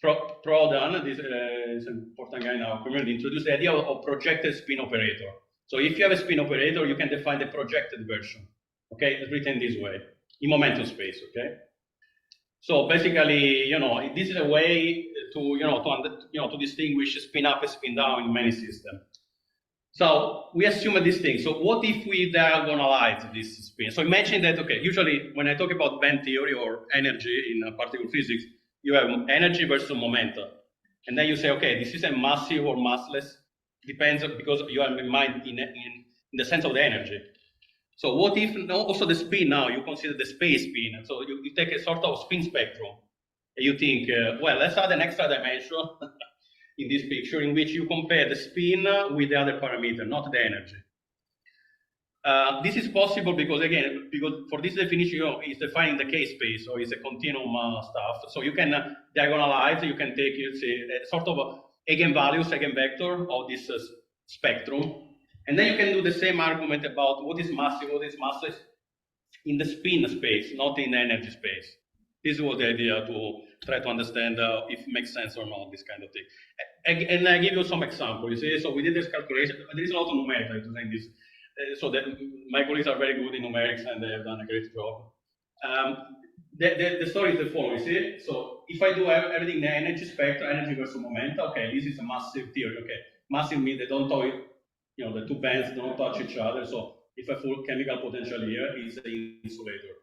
B: Prodan, this is an important guy in our community, introduced the idea of projected spin operator. So if you have a spin operator, you can define the projected version. Okay, it's written this way, in momentum space, okay? So basically, you know, this is a way to distinguish spin up and spin down in many systems. So we assume this thing. So what if we diagonalize this spin? So imagine that, okay, usually when I talk about band theory or energy in particle physics, you have energy versus momentum. And then you say, okay, this is a massive or massless, depends, because you have in mind in the sense of the energy. So what if also the spin now, you consider the space spin, and so you take a sort of spin spectrum, and you think, well, let's add an extra dimension in this picture in which you compare the spin with the other parameter, not the energy. This is possible because, again, for this definition, you know, it's defining the K-space, so it's a continuum stuff. So you can diagonalize, you can take, let's say, a sort of eigenvalues, eigenvector of this spectrum. And then you can do the same argument about what is massive, what is massless in the spin space, not in the energy space. This was the idea to try to understand if it makes sense or not, this kind of thing. And I give you some examples. You see, so we did this calculation. There is a lot of numerics to say this. So that my colleagues are very good in numerics and they have done a great job. The story is the following. You see, so if I do everything in the energy spectrum, energy versus momentum, okay, this is a massive theory. Okay, massive means they don't touch, you know, the two bands don't touch each other. So if I full chemical potential here is an insulator.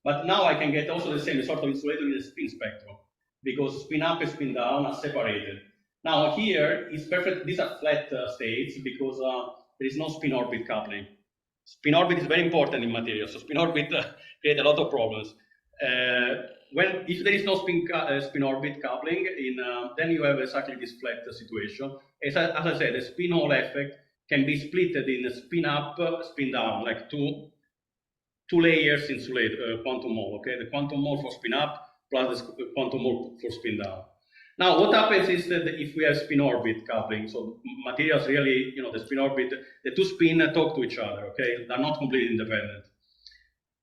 B: But now I can get also the same sort of insulator in the spin spectrum because spin up and spin down are separated. Now here is perfect. These are flat states because there is no spin orbit coupling. Spin orbit is very important in materials. So spin orbit create a lot of problems. If there is no spin orbit coupling, then you have exactly this flat situation. As I said, the spin Hall effect can be split in a spin up, spin down, like two layers insulator quantum mole. Okay, the quantum mole for spin up plus the quantum mole for spin down. Now, what happens is that if we have spin orbit coupling, so materials really, the spin orbit, the two spin talk to each other. Okay, they're not completely independent.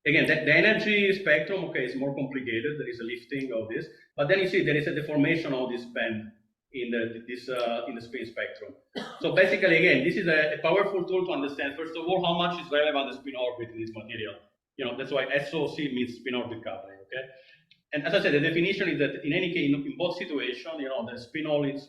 B: Again, the energy spectrum, okay, is more complicated. There is a lifting of this, but then you see there is a deformation of this band in the spin spectrum. So basically, again, this is a powerful tool to understand, first of all, how much is relevant the spin orbit in this material. That's why SOC means spin orbit coupling, okay? And as I said, the definition is that in any case, in both situations, the spin hole is,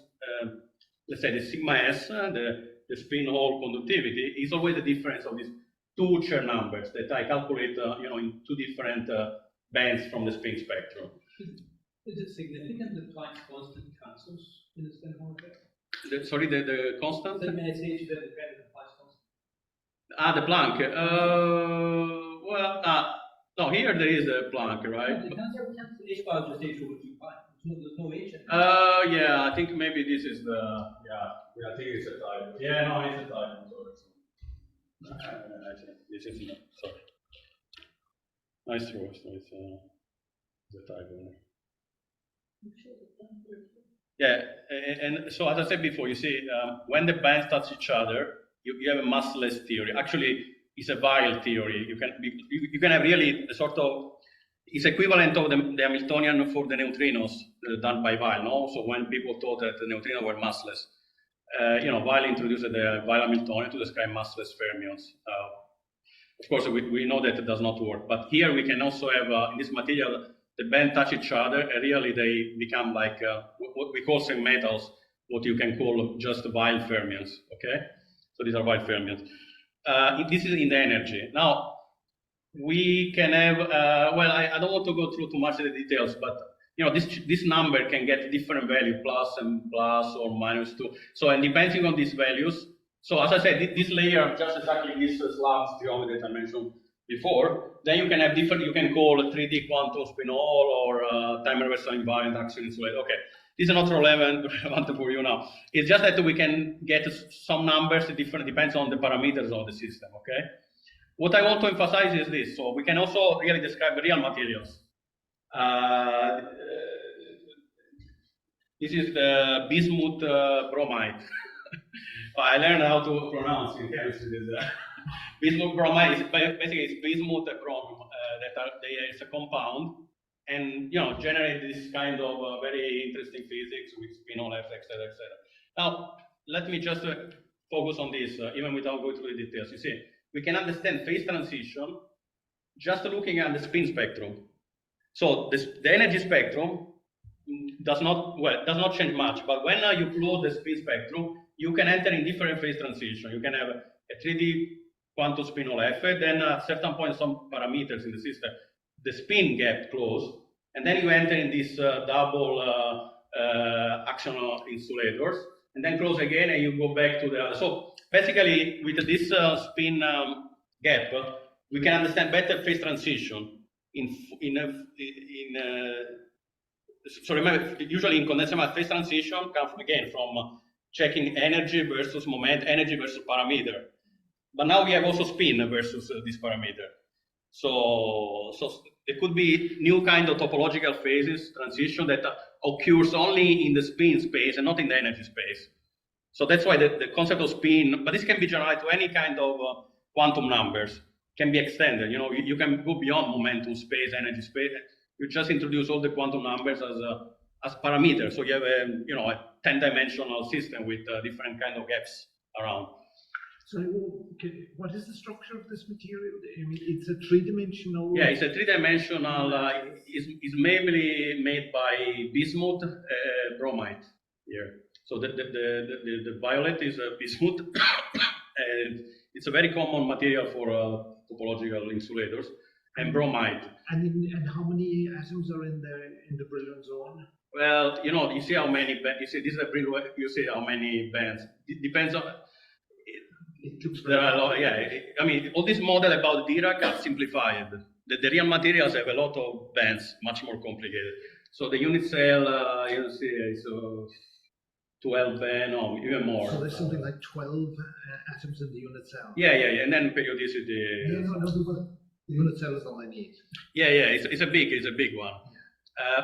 B: let's say, the sigma S, the spin hole conductivity, is always the difference of these two Chern numbers that I calculate, in two different bands from the spin spectrum.
D: Is it significant that Planck's constant cancels in the spin-hole effect?
B: Sorry, the constant?
D: The meditation that depends on Planck's constant.
B: Ah, the Planck. No, here there is a Planck, right?
D: No, the cancel H bar just H over 2 pi. There's no H in it.
B: Yeah, I think maybe this is the, I think it's a type. Yeah, no, it's a type. I'm sorry. This is not, sorry. Nice throw, so it's a type. Yeah, and so as I said before, you see, when the bands touch each other, you have a massless theory. Actually, it's a Weyl theory. You can have really a sort of, it's equivalent of the Hamiltonian for the neutrinos done by Weyl. No, so when people thought that the neutrinos were massless, Weyl introduced the Weyl Hamiltonian to describe massless fermions. Of course, we know that it does not work, but here we can also have in this material the bands touch each other, and really they become like what we call semimetals, what you can call just Weyl fermions. Okay, so these are Weyl fermions. This is in the energy. Now we can have. I don't want to go through too much of the details, but this number can get different value, plus or minus 2. So, and depending on these values. So as I said, this layer, just exactly this slabs geometry that I mentioned before, then you can have different, you can call a 3D quantum spin hole or time reversal invariant axion insulator. Okay, this is not relevant for you now. It's just that we can get some numbers different, depends on the parameters of the system, okay? What I want to emphasize is this. So we can also really describe real materials. This is the bismuth bromide. I learned how to pronounce in chemistry this. Bismuth bromide is basically it's bismuth and chromium it's a compound, and generate this kind of very interesting physics with spin-hole effects, etc., etc. Now let me just focus on this, even without going through the details. You see, we can understand phase transition just looking at the spin spectrum. So the energy spectrum does not change much, but when you plot the spin spectrum, you can enter in different phase transition. You can have a 3D quantum spin-hole effect, then at a certain point some parameters in the system, the spin gap close, and then you enter in this double axion insulators, and then close again, and you go back to the other. So basically, with this spin gap, we can understand better phase transition so remember, usually in condensed matter, phase transition comes again from checking energy versus moment, energy versus parameter. But now we have also spin versus this parameter. So there could be new kind of topological phases, transition that occurs only in the spin space and not in the energy space. So that's why the concept of spin, but this can be generalized to any kind of quantum numbers, can be extended. You can go beyond momentum space, energy space. You just introduce all the quantum numbers as parameters. So you have a 10-dimensional system with different kind of gaps around.
A: So what is the structure of this material? I mean, it's a three-dimensional.
B: Yeah, it's a three-dimensional. Is mainly made by bismuth bromide here. So the violet is a bismuth, and it's a very common material for topological insulators, and bromide.
A: And how many atoms are in the Brillouin zone?
B: Well, you see how many bands. You see, this is a Brillouin. You see how many bands. It depends on. There are a lot. Yeah, I mean, all this model about Dirac are simplified. The real materials have a lot of bands, much more complicated. So the unit cell, you see, is 12n or even more.
A: So there's something like 12 atoms in the unit cell.
B: Yeah, and then periodicity.
A: Yeah, no, the unit cell is all I need.
B: Yeah, it's a big one.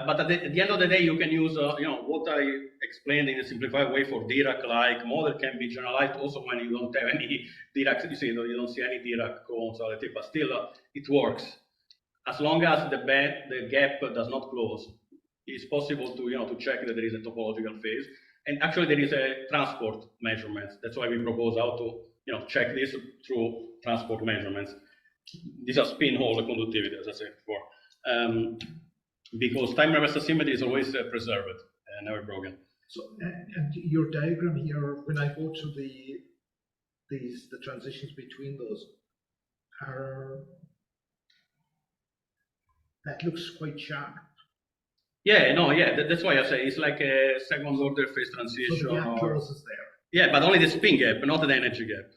B: But at the end of the day, you can use, what I explained in a simplified way for Dirac-like model can be generalized also when you don't have any Dirac, you don't see any Dirac cones or anything, but still it works. As long as the gap does not close, it's possible to check that there is a topological phase. And actually there is a transport measurement. That's why we propose how to check this through transport measurements. These are spin-hole conductivity, as I said before. Because time reversal symmetry is always preserved and never broken.
A: So, and your diagram here, when I go to the transitions between those, that looks quite sharp.
B: That's why I say it's like a second order phase transition.
A: So the gap closes there.
B: Yeah, but only the spin gap, not the energy gap.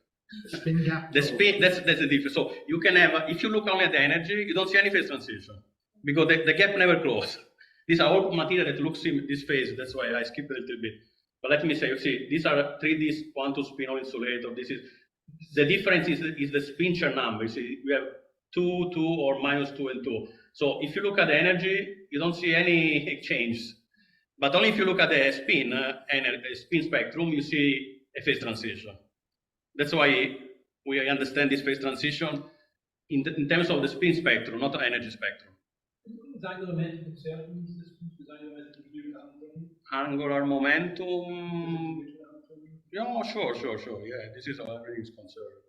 A: The spin gap.
B: The spin, that's the difference. So you can have, if you look only at the energy, you don't see any phase transition because the gap never closes. These are all material that looks in this phase. That's why I skipped a little bit. But let me say, you see, these are 3D quantum spin-orbit insulator. This is the difference is the spin Chern number. You see, we have 2, 2, or -2 and 2. So if you look at the energy, you don't see any change. But only if you look at the spin spin spectrum, you see a phase transition. That's why we understand this phase transition in terms of the spin spectrum, not the energy spectrum. Angular momentum. Yeah, sure. Yeah, this is how everything is conserved.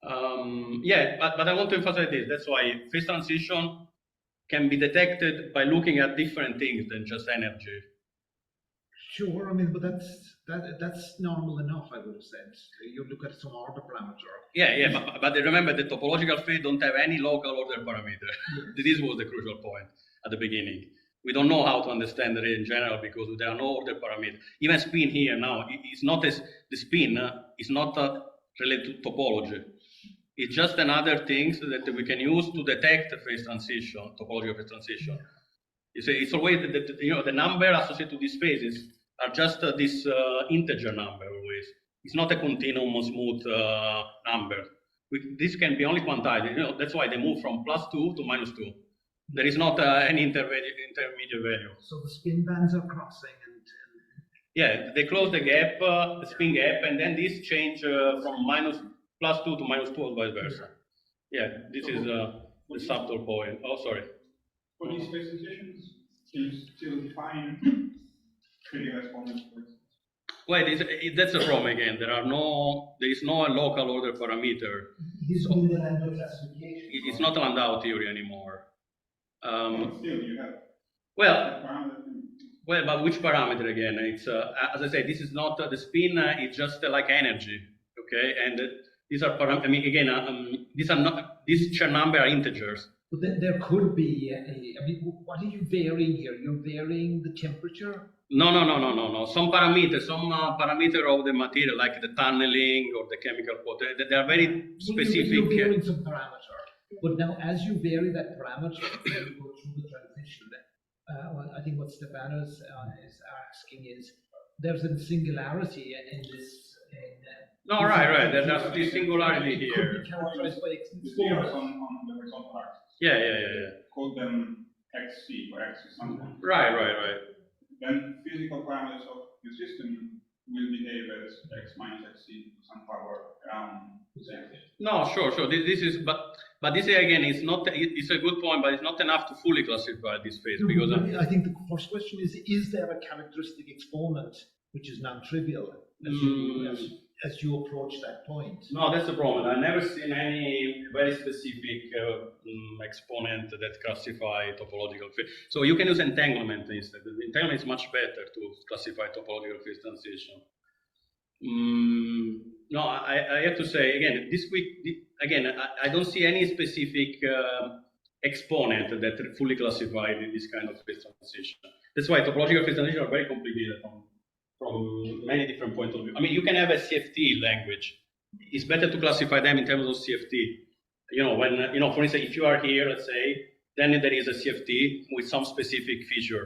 B: But I want to emphasize this. That's why phase transition can be detected by looking at different things than just energy.
A: Sure, I mean, but that's normal enough, I would have said. You look at some order parameter.
B: Yeah, but remember the topological phase don't have any local order parameter. Yes. This was the crucial point at the beginning. We don't know how to understand it in general because there are no order parameters. Even spin here now, it's not as the spin is not related to topology. It's just another things that we can use to detect phase transition, topological phase transition. You see, it's always the number associated to these phases are just this integer number always. It's not a continuum or smooth number. This can be only quantized. That's why they move from +2 to -2. There is not any intermediate value.
A: So the spin bands are crossing
B: yeah, they close the gap, the spin gap, and then this change from +2 to -2 or vice versa. Yeah, this is the subtle point. Oh, sorry.
F: For these phase transitions, can you still define critical exponents, for instance?
B: Well, that's a problem again. There is no local order parameter. It's not a Landau theory anymore.
F: But still, you have
B: but which parameter again? It's as I say, this is not the spin. It's just like energy, okay? And these are parameters. I mean, again, these are not. These Chern number are integers.
A: But then there could be. I mean, what are you varying here? You're varying the temperature.
B: No. Some parameter of the material, like the tunneling or the chemical quality, they are very specific.
A: You're varying some parameter. But now, as you vary that parameter, you go through the transition. I think what Stefano's is asking is, there's a singularity in this.
B: No, right. There's this singularity here.
A: Could be characterized by
F: the zeros on the horizontal axis.
B: Yeah.
F: Call them xc or axis something.
B: Right.
F: Then physical parameters of the system will behave as x minus xc to some power around z.
B: No, sure. This is, but this again is not. It's a good point, but it's not enough to fully classify this phase because
A: I think the first question is there a characteristic exponent which is non-trivial as you approach that point?
B: No, that's the problem. I've never seen any very specific exponent that classify topological phase. So you can use entanglement instead. Entanglement is much better to classify topological phase transition. No, I have to say again, I don't see any specific exponent that fully classified this kind of phase transition. That's why topological phase transition are very complicated from many different points of view. I mean, you can have a CFT language. It's better to classify them in terms of CFT. When for instance, if you are here, let's say, then there is a CFT with some specific feature.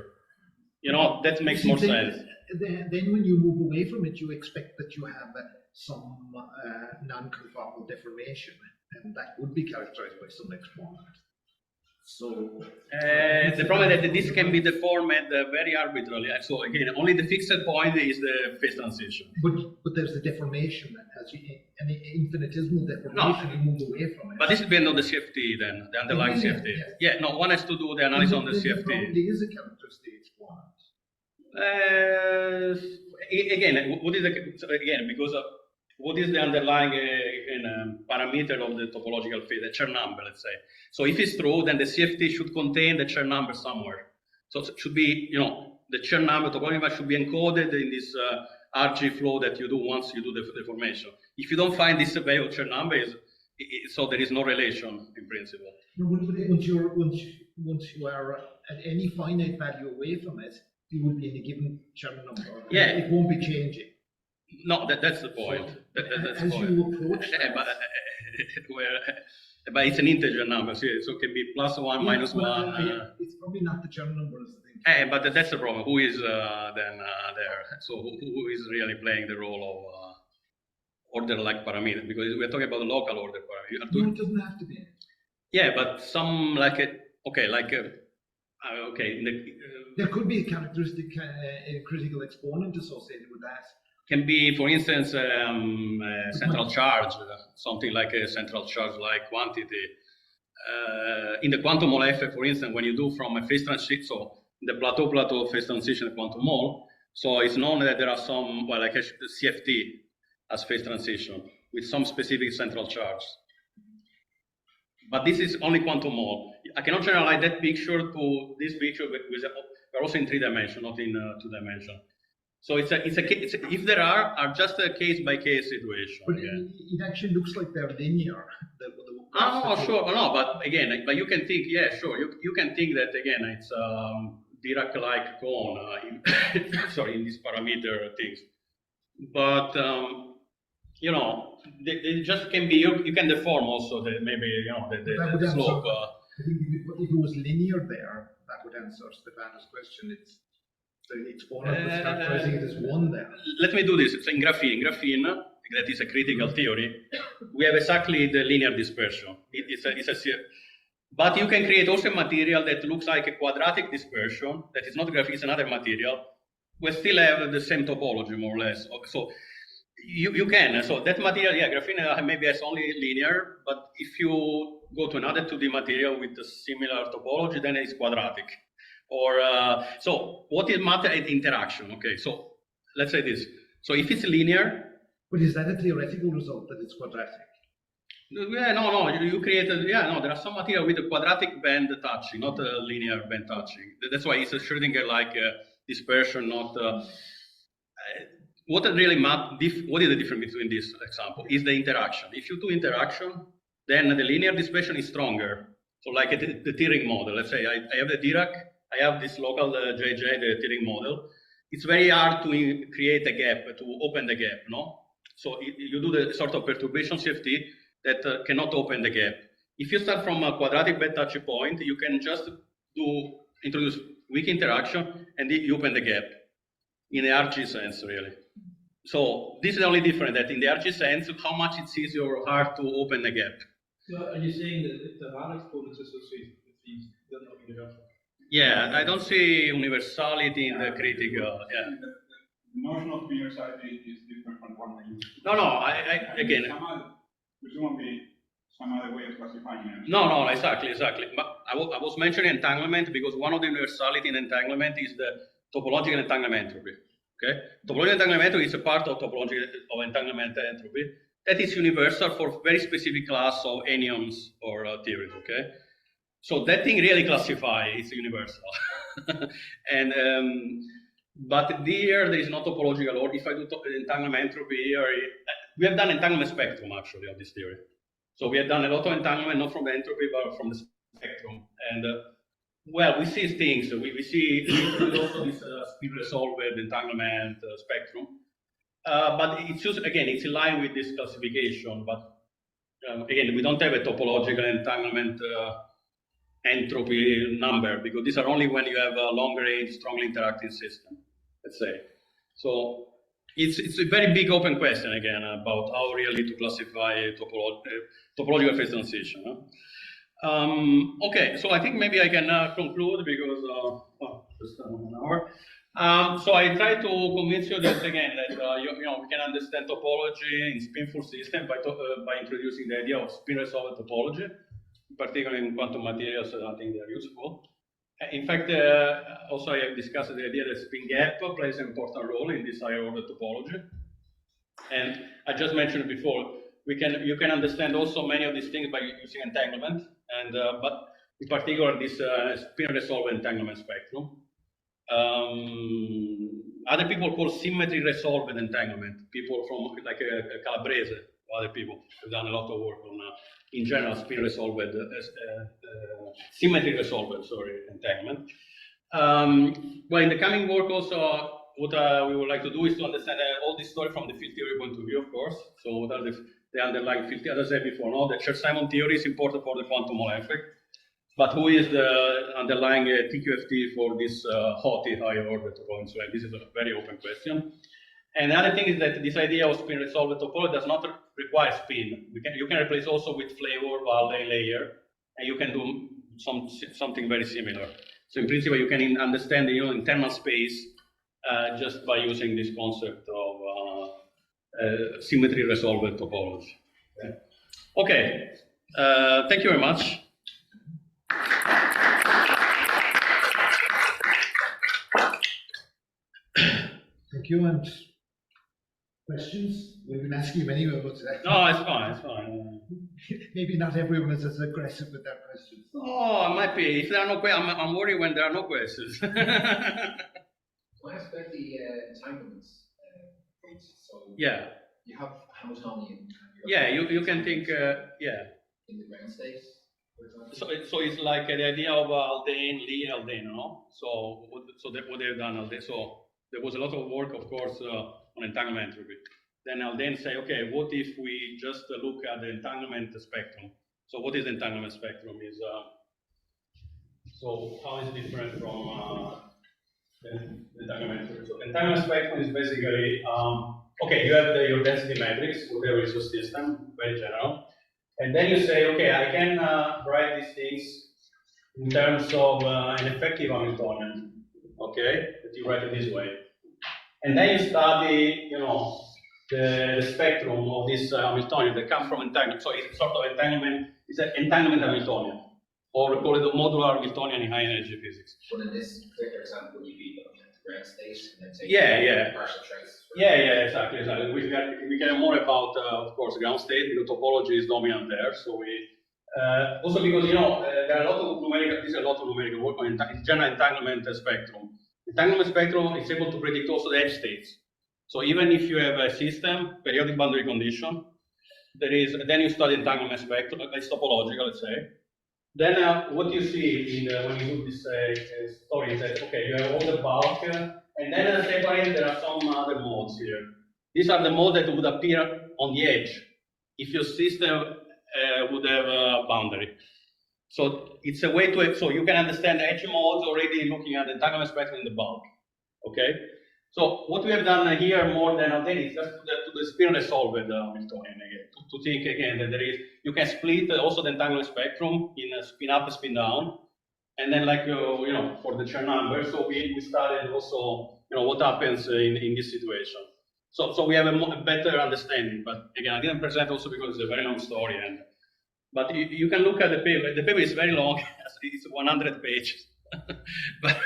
B: That makes more sense.
A: then when you move away from it, you expect that you have some non-conformal deformation, and that would be characterized by some exponent. So
B: the problem is that this can be deformed very arbitrarily. So again, only the fixed point is the phase transition.
A: But there's the deformation as you any infinitesimal deformation, you move away from it.
B: But this depends on the CFT then, the underlying CFT.
A: Yes.
B: Yeah, no, one has to do the analysis on the CFT.
A: Probably is a characteristic exponent.
B: Again, what is because what is the underlying parameter of the topological field, the Chern number, let's say. So if it's true, then the CFT should contain the Chern number somewhere. So it should be, the Chern number, topological should be encoded in this RG flow that you do once you do the deformation. If you don't find this value of Chern number, so there is no relation in principle.
A: Once you are at any finite value away from it, you will be in a given Chern number.
B: Yeah.
A: It won't be changing.
B: No, that's the point. That's
A: as
B: the point.
A: you approach that,
B: but it's an integer number, so it can be +1, -1.
A: It's probably not the Chern number as the thing.
B: But that's the problem. Who is then there? So who is really playing the role of order-like parameter? Because we're talking about the local order parameter.
A: No, it doesn't have to be.
B: Yeah, but some
A: There could be a characteristic critical exponent associated with that.
B: can be, for instance, central charge, something like a central charge like quantity. In the quantum mole effect, for instance, when you do from a phase transition, so the plateau phase transition quantum mole, so it's known that there are some, like a CFT as phase transition with some specific central charge. But this is only quantum mole. I cannot generalize that picture to this picture because we're also in 3 dimension, not in 2 dimension. So it's if there are just a case by case situation.
A: But it actually looks like they're linear.
B: Sure, no, but again, but you can think, yeah, sure, you can think that again, it's Dirac-like cone, sorry, in these parameter things. But they just can be. You can deform also maybe the slope.
A: I think if it was linear there, that would answer Stefano's question. It's the exponent was characterizing it as 1 there.
B: Let me do this. So in graphene, that is a critical theory, we have exactly the linear dispersion. But you can create also a material that looks like a quadratic dispersion, that is not graphene, it's another material. We still have the same topology, more or less. So you can. So that material, yeah, graphene maybe has only linear, but if you go to another 2D material with a similar topology, then it's quadratic. Or so what is matter at interaction? Okay, so let's say this. So if it's linear.
A: But is that a theoretical result that it's quadratic?
B: Yeah, no. You created. Yeah, no. There are some material with a quadratic band touching, not a linear band touching. That's why it's a Schrödinger-like dispersion. Not what really what is the difference between this example? Is the interaction. If you do interaction, then the linear dispersion is stronger. So like the T-ring model. Let's say I have the Dirac. I have this local JJ, the T-ring model. It's very hard to create a gap, to open the gap, no? So you do the sort of perturbation CFT that cannot open the gap. If you start from a quadratic bed touch point, you can just introduce weak interaction and you open the gap in the RG sense, really. So this is the only difference, that in the RG sense, how much it's easier or hard to open the gap.
D: So are you saying that if there are exponents associated with these, they're not universal?
B: Yeah, I don't see universality in the critical. Yeah.
F: The notion of universality is different from one thing.
B: No, again.
F: Presumably some other way of classifying it.
B: No, exactly. But I was mentioning entanglement because one of the universality in entanglement is the topological entanglement entropy. Okay, topological entanglement entropy is a part of topology of entanglement entropy that is universal for very specific class of anyons or theories. Okay. So that thing really classifies, it's universal. And but here there is no topological order. If I do entanglement entropy here, we have done entanglement spectrum actually of this theory. So we have done a lot of entanglement, not from the entropy, but from the spectrum. And well, we see things. We see also this resolved entanglement spectrum. But it's just, again, it's in line with this classification. But again, we don't have a topological entanglement entropy number, because these are only when you have a long range, strongly interacting system, let's say. So it's a very big open question again about how really to classify topological phase transition. Okay, so I think maybe I can conclude because just 1 hour. So I try to convince you that again that we can understand topology in spinful system by introducing the idea of spin-resolved topology, particularly in quantum materials. I think they are useful. In fact, also I have discussed the idea that spin gap plays an important role in this higher order topology. And I just mentioned before, you can understand also many of these things by using entanglement, and but in particular this spin-resolved entanglement spectrum. Other people call symmetry resolved entanglement. People from like Calabrese, other people have done a lot of work on in general spin-resolved symmetry resolved entanglement. Well, in the coming work also, what we would like to do is to understand all this story from the field theory point of view, of course. So what are the underlying field theory? As I said before, no, the Chern-Simon theory is important for the quantum Hall effect. But who is the underlying TQFT for this HOTI higher order topology? So this is a very open question. And the other thing is that this idea of spin-resolved topology does not require spin. You can replace also with flavor, Valley layer, and you can do something very similar. So in principle, you can understand the internal space just by using this concept of symmetry resolved topology. Okay, thank you very much.
A: Thank you. And questions? We've been asking you many, but
B: no, it's fine. It's fine.
A: Maybe not everyone is as aggressive with their questions.
B: Oh, it might be. If there are no questions, I'm worried when there are no questions.
G: Well, ask about the entanglements. So
B: yeah.
G: You have Hamiltonian.
B: Yeah, you can think. Yeah.
G: In the ground state.
B: So it's like the idea of Haldane, Lee, Haldane, no? So what they've done, Haldane. So there was a lot of work, of course, on entanglement entropy. Then Haldane say, okay, what if we just look at the entanglement spectrum? So what is the entanglement spectrum? So how is it different from the entanglement entropy? So the entanglement spectrum is basically okay. You have your density matrix, whatever is your system, very general. And then you say, okay, I can write these things in terms of an effective Hamiltonian, okay, that you write it this way. And then you study, the spectrum of this Hamiltonian that comes from entanglement. So it's sort of entanglement, it's an entanglement Hamiltonian, or we call it a modular Hamiltonian in high energy physics.
G: But in this particular example, you'd be looking at the ground state and then take partial trace.
B: Yeah, exactly. We care more about, of course, ground state, because topology is dominant there. So we also because there are a lot of numerical work on general entanglement spectrum. Entanglement spectrum is able to predict also the edge states. So even if you have a system, periodic boundary condition, then you study entanglement spectrum. It's topological, let's say. Then what you see when you do this story is that okay, you have all the bulk. And then separate, there are some other modes here. These are the modes that would appear on the edge if your system would have a boundary. So it's a way to, so you can understand edge modes already looking at the entanglement spectrum in the bulk. Okay? So what we have done here more than is just to the spin-resolved Hamiltonian again. To think again that you can split also the entanglement spectrum in a spin up, spin down. And then, like for the Chern number, so we studied also, what happens in this situation. So we have a better understanding. But again, I didn't present also because it's a very long story. But you can look at the paper. The paper is very long. It's 100 pages, but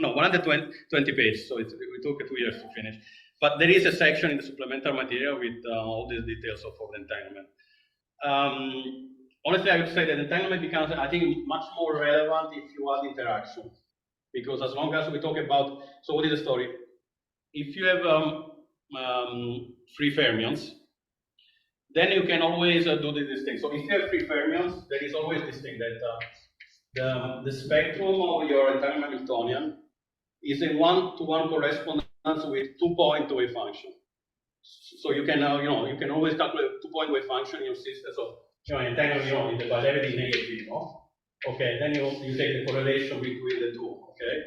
B: no, 120 pages. So it took 2 years to finish. But there is a section in the supplementary material with all these details of the entanglement. Honestly, I would say that entanglement becomes, I think, much more relevant if you add interaction. Because as long as we talk about, so what is the story? If you have free fermions, then you can always do this thing. So if you have free fermions, there is always this thing that the spectrum of your entanglement Hamiltonian is a one-to-one correspondence with 2-point wave function. So you can you can always calculate 2-point wave function in your system. So entanglement, in the everything negative, no? Okay, then you take the correlation between the two, okay?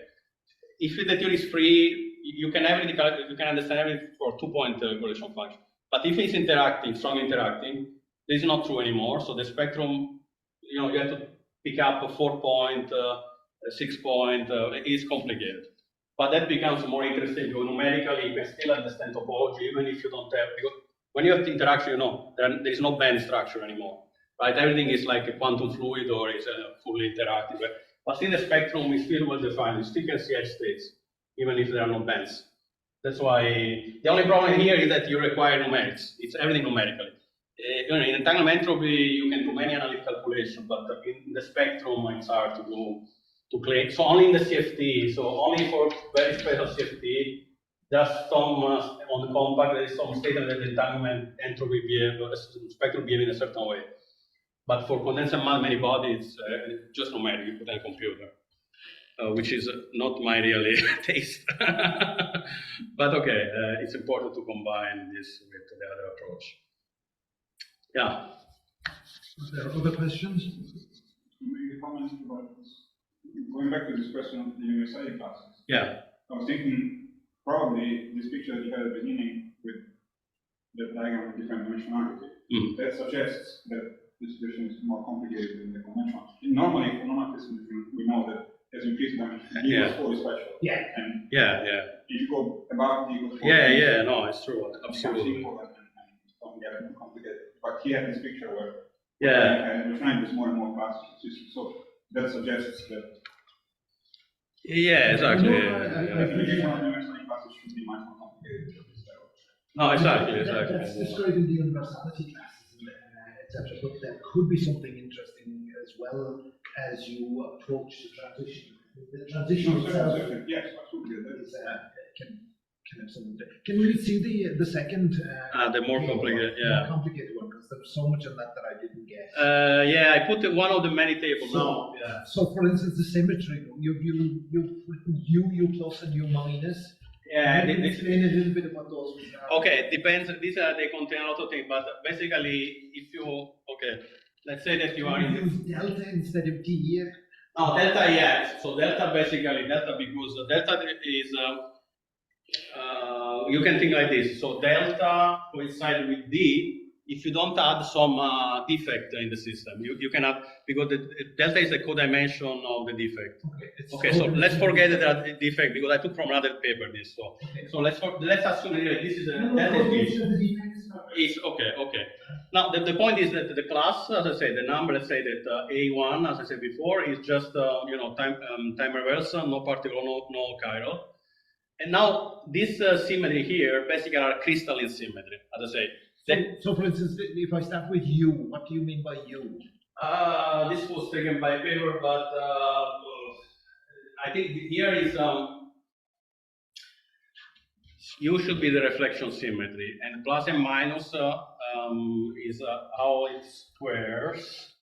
B: If the theory is free, you can understand everything for 2-point correlation function. But if it's interacting, strongly interacting, this is not true anymore. So the spectrum, you have to pick up a 4-point, 6-point. It is complicated. But that becomes more interesting because numerically you can still understand topology even if you don't have, because when you have the interaction, there is no band structure anymore, right? Everything is like a quantum fluid or is fully interactive. But still the spectrum is still well defined. You still can see edge states, even if there are no bands. That's why the only problem here is that you require numerics. It's everything numerically. In entanglement entropy, you can do many analytic calculations, but in the spectrum, it's hard to do. To claim. So only in the CFT, so only for very special CFT, there's some on the compact, there is some statement that the entanglement entropy spectrum behave in a certain way. But for condensed many bodies, just numeric, you put in a computer, which is not my really taste. But okay, it's important to combine this with the other approach. Yeah.
A: Are there other questions?
F: Maybe comments about this. Going back to this question of the universal classes.
B: Yeah.
F: I was thinking probably this picture that you had at the beginning with the diagram of different dimensionality, that suggests that the situation is more complicated than the conventional. Normally, for normal distribution, we know that as you increase dimension, D equals 4 is special.
A: Yeah.
F: And
B: Yeah.
F: if you go above D equals 4,
B: Yeah, no, it's true.
F: Absolutely.
B: Absolutely.
F: And don't get more complicated. But here, this picture where
B: Yeah.
F: we find there's more and more classes. So that suggests that.
B: Yeah, exactly.
F: Dimensional classes should be much more complicated.
B: No, exactly.
A: That's described in the universality classes, etc. But there could be something interesting as well as you approach the transition. The transition itself
F: yes, absolutely.
A: is, can have some. Can we see the second?
B: The more complicated,
A: more complicated one, because there was so much of that I didn't get.
B: Yeah, I put one of the many tables now. Yeah.
A: So, for instance, the symmetry. You've written U plus and U minus.
B: Yeah.
A: Can you explain a little bit about those?
B: Okay, it depends. These are they contain a lot of things, but basically, if you let's say that you are in
A: use delta instead of D.
B: No, delta, yes. So delta because delta is. You can think like this. So delta coincides with D. If you don't add some defect in the system, you can add, because the delta is the codimension of the defect. Okay, so let's forget that defect because I took from another paper this. So let's assume that this is a delta is okay. Now the point is that the class, as I said, the number, let's say that A1, as I said before, is just time reversal, no particle, no chiral. And now this symmetry here basically are crystalline symmetry, as I say.
A: So for instance, if I start with U, what do you mean by U?
B: This was taken by paper, but I think here is U should be the reflection symmetry, and plus and minus is how it squares.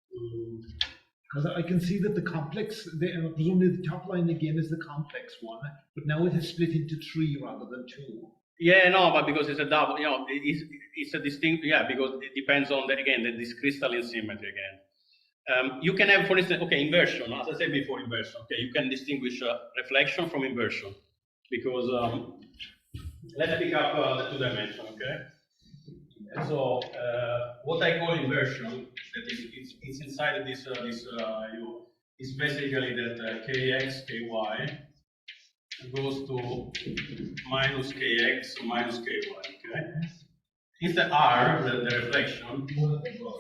A: Because I can see that the complex, presumably the top line again is the complex one, but now it has split into 3 rather than 2.
B: Yeah, no, but because it's a double, it's a distinct, because it depends on this crystalline symmetry again. You can have, for instance, inversion, as I said before, inversion. Okay, you can distinguish reflection from inversion, because let's pick up the 2 dimension, okay? So what I call inversion, that it's inside this U, is basically that kx, ky goes to minus kx minus ky. Okay, instead R, the reflection.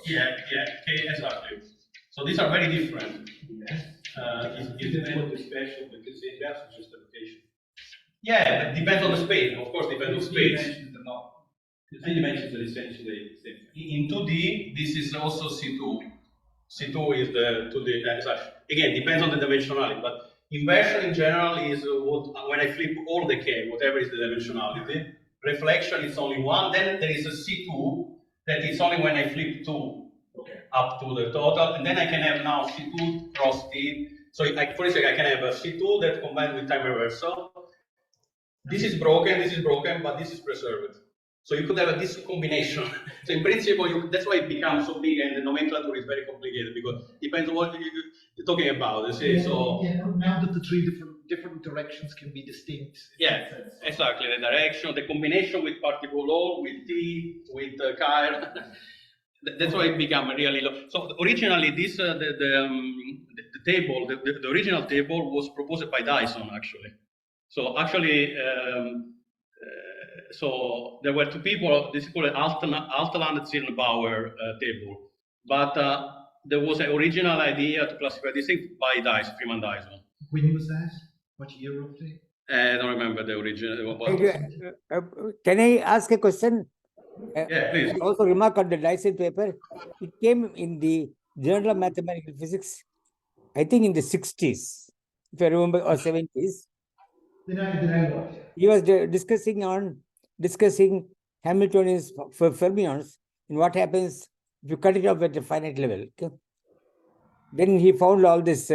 B: Yeah, k exactly. So these are very different.
D: It's what is special because the inverse is just a rotation.
B: Yeah, but depends on the space. Of course, depends on space.
D: The 3 dimensions are essentially the same.
B: In 2D, this is also C2. C2 is the 2D. Again, depends on the dimensionality, but inversion in general is when I flip all the K, whatever is the dimensionality. Reflection is only 1. Then there is a C2 that is only when I flip 2 up to the total, and then I can have now C2 cross T. So, for instance, I can have a C2 that combined with time reversal. This is broken, but this is preserved. So you could have this combination. So in principle, that's why it becomes so big, and the nomenclature is very complicated because it depends on what you're talking about. You see?
A: Now that the 3 different different directions can be distinct.
B: Yeah, exactly. The direction, the combination with particle law, with T, with Chern. That's why it became really low. So originally, this the table, the original table was proposed by Dyson actually. So actually, so there were two people. This is called an Alteland-Zirnbauer table, but there was an original idea to classify this thing by Dyson, Freeman Dyson.
A: When was that? What year roughly?
B: I don't remember the original.
E: Can I ask a question?
B: Yeah, please.
E: Also remark on the Dyson paper. It came in the Journal of Mathematical Physics, I think in the 60s, if I remember, or 70s. He was discussing Hamiltonian's fermions and what happens if you cut it off at a finite level. Okay? Then he found all this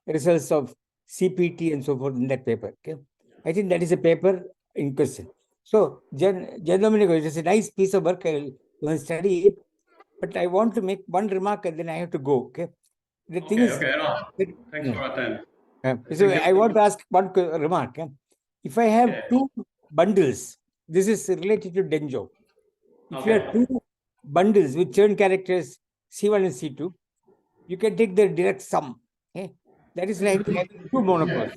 E: results of CPT and so forth in that paper. Okay? I think that is a paper in question. So, Giandomenico, it is a nice piece of work. I will study it, but I want to make one remark and then I have to go. Okay. The thing is,
B: thanks for attending.
E: So I want to ask one remark. If I have two bundles, this is related to Denjo. If you have two bundles with Chern characters C1 and C2, you can take the direct sum. Okay? That is like having two monopoles.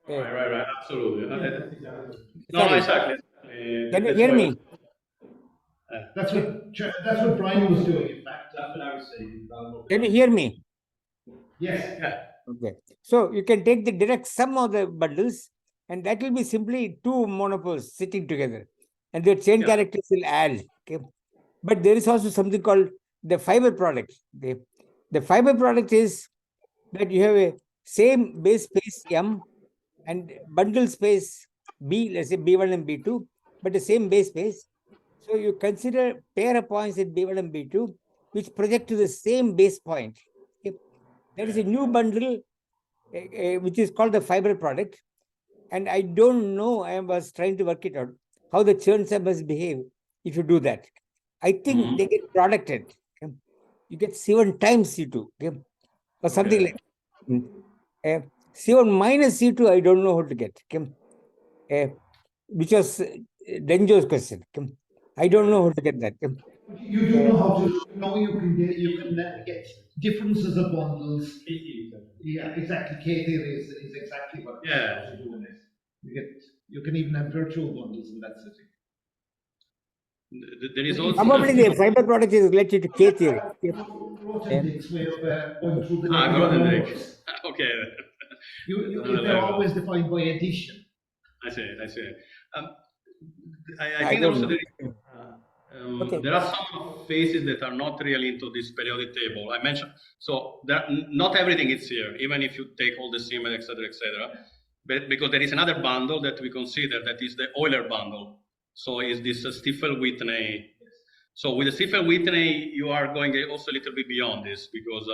B: Right, absolutely. No, exactly.
E: Can you hear me?
A: That's what Brian was doing, in fact.
D: That's what I was saying.
E: Can you hear me?
A: Yes.
B: Yeah.
E: Okay. So you can take the direct sum of the bundles, and that will be simply two monopoles sitting together. And the chain characters will add. Okay. But there is also something called the fiber product. The fiber product is that you have a same base space M and bundle space B, let's say B1 and B2, but the same base space. So you consider pair of points at B1 and B2, which project to the same base point. Okay. There is a new bundle, which is called the fiber product. And I don't know, I was trying to work it out, how the Chern summers behave if you do that. I think they get producted. Okay. You get C1 times C2, okay, or something like that. C1 minus C2, I don't know how to get. Okay. Which was Denjo's question. Okay. I don't know how to get that.
A: You do know how to. You know you can get differences of bundles. Yeah, exactly. K theory is exactly what you do in it. You can even have virtual bundles in that setting.
B: There is also
E: probably the fiber product is related to K theory.
A: Grothendieck's way of going through the
B: Grothendieck. Okay.
A: They're always defined by addition.
B: I see. I think also there are some phases that are not really into this periodic table. I mentioned, so not everything is here, even if you take all the symmetry, etc., but because there is another bundle that we consider that is the Euler bundle. So is this Stiefel-Whitney? So with the Stiefel-Whitney, you are going also a little bit beyond this because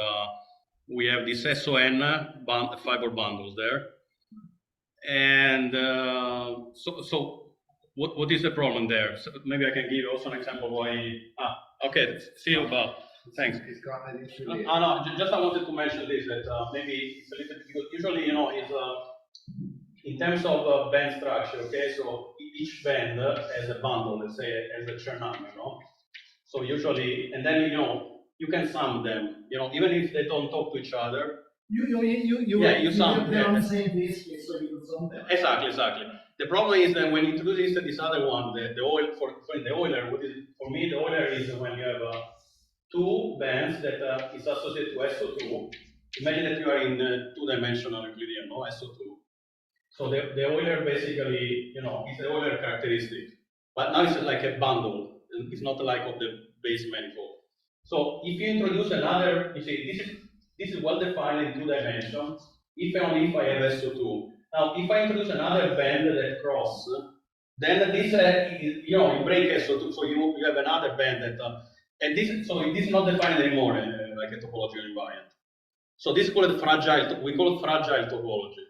B: we have this SON fiber bundles there. And so what is the problem there? So maybe I can give also an example why. Okay, see you, Bob. Thanks. No, just I wanted to mention this that maybe it's a little bit because usually it's in terms of band structure. Okay, so each band has a bundle, let's say, as a Chern number, So usually, and then you can sum them, even if they don't talk to each other. You sum.
A: They're on the same base, so you can sum them.
B: Exactly. The problem is that when you introduce this other one, the Euler, for the Euler, for me the Euler is when you have two bands that is associated to SO2. Imagine that you are in two-dimensional Euclidean, SO2. So the Euler basically, is the Euler characteristic, but now it's like a bundle. It's not like of the base manifold. So if you introduce another, you see, this is well defined in two dimensions, if and only if I have SO2. Now, if I introduce another band that cross, then this you break SO2, so you have another band that, and this is not defined anymore like a topological invariant. So this is called fragile. We call it fragile topology.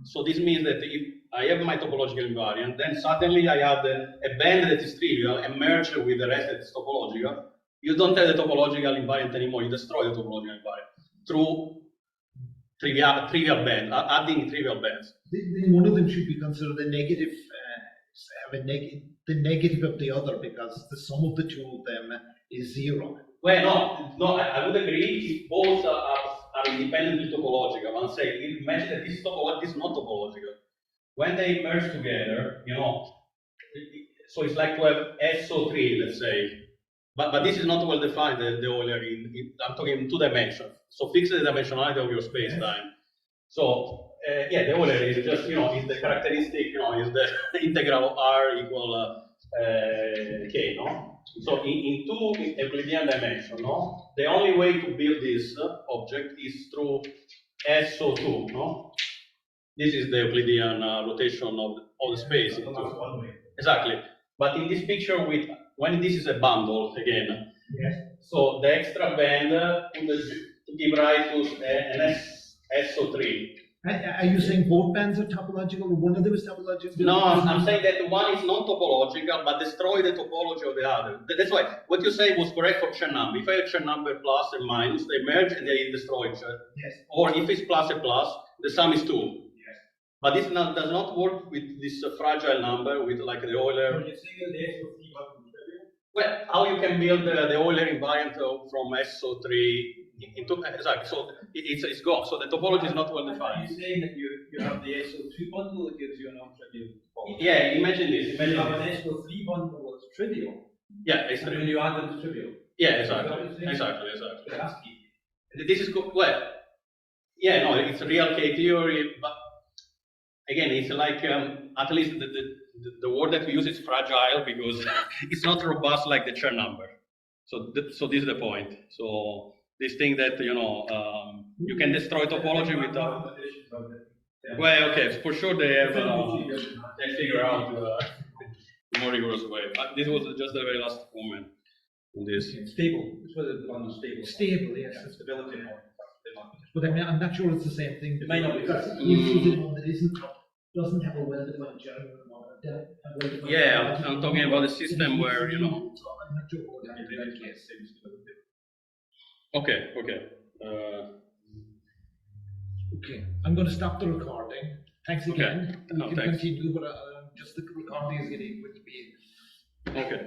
B: So this means that if I have my topological invariant, then suddenly I have a band that is trivial and merge with the rest that is topological. You don't have the topological invariant anymore. You destroy the topological invariant through trivial band, adding trivial bands.
A: Then one of them should be considered the negative, the negative of the other, because the sum of the two of them is 0.
B: Well, no, I would agree if both are independently topological. I'm saying, imagine that this topology is not topological. When they merge together, so it's like to have SO3, let's say. But this is not well defined, the Euler, I'm talking in 2 dimensions. So fix the dimensionality of your space-time. So, yeah, the Euler is just, is the characteristic, is the integral of R equal K, no? So in 2 Euclidean dimensions, no? The only way to build this object is through SO2, no? This is the Euclidean rotation of the space. Exactly. But in this picture, when this is a bundle again, so the extra band to give rise to an SO3.
A: Are you saying both bands are topological, or one of them is topological?
B: No, I'm saying that one is non-topological, but destroy the topology of the other. That's why what you say was correct for Chern number. If I have Chern number plus and minus, they merge and they destroy each other.
A: Yes.
B: Or if it's plus and plus, the sum is 2. Yes. But this does not work with this fragile number, with like the Euler.
D: So you're saying the SO3 trivial?
B: Well, how you can build the Euler invariant from SO3 into exactly. So it's gone. So the topology is not well defined.
D: You're saying that you have the SO2 bundle that gives you a non-trivial topology.
B: Yeah, imagine this. Imagine
D: you have an SO3 bundle that's trivial.
B: Yeah, it's
D: and when you add them to trivial.
B: Yeah, exactly. This is well. Yeah, no, it's a real K theory, but again, it's like at least the word that we use is fragile because it's not robust like the Chern number. So this is the point. So this thing that you can destroy topology without. Well, okay, for sure they have they figure out a more rigorous way. But this was just the very last comment on this.
D: Stable. It's whether the one is stable.
A: Stable, yes.
D: Yeah, stability more.
A: But I mean, I'm not sure it's the same thing.
D: It might not be.
A: Because if you one that doesn't have a well-defined Chern model,
B: Yeah, I'm talking about the system where
A: I'm not sure what that is in that case.
B: Okay.
A: Okay, I'm going to stop the recording. Thanks again.
B: No,
A: We can
B: thanks.
A: continue, but just the recording is going to be.
B: Okay.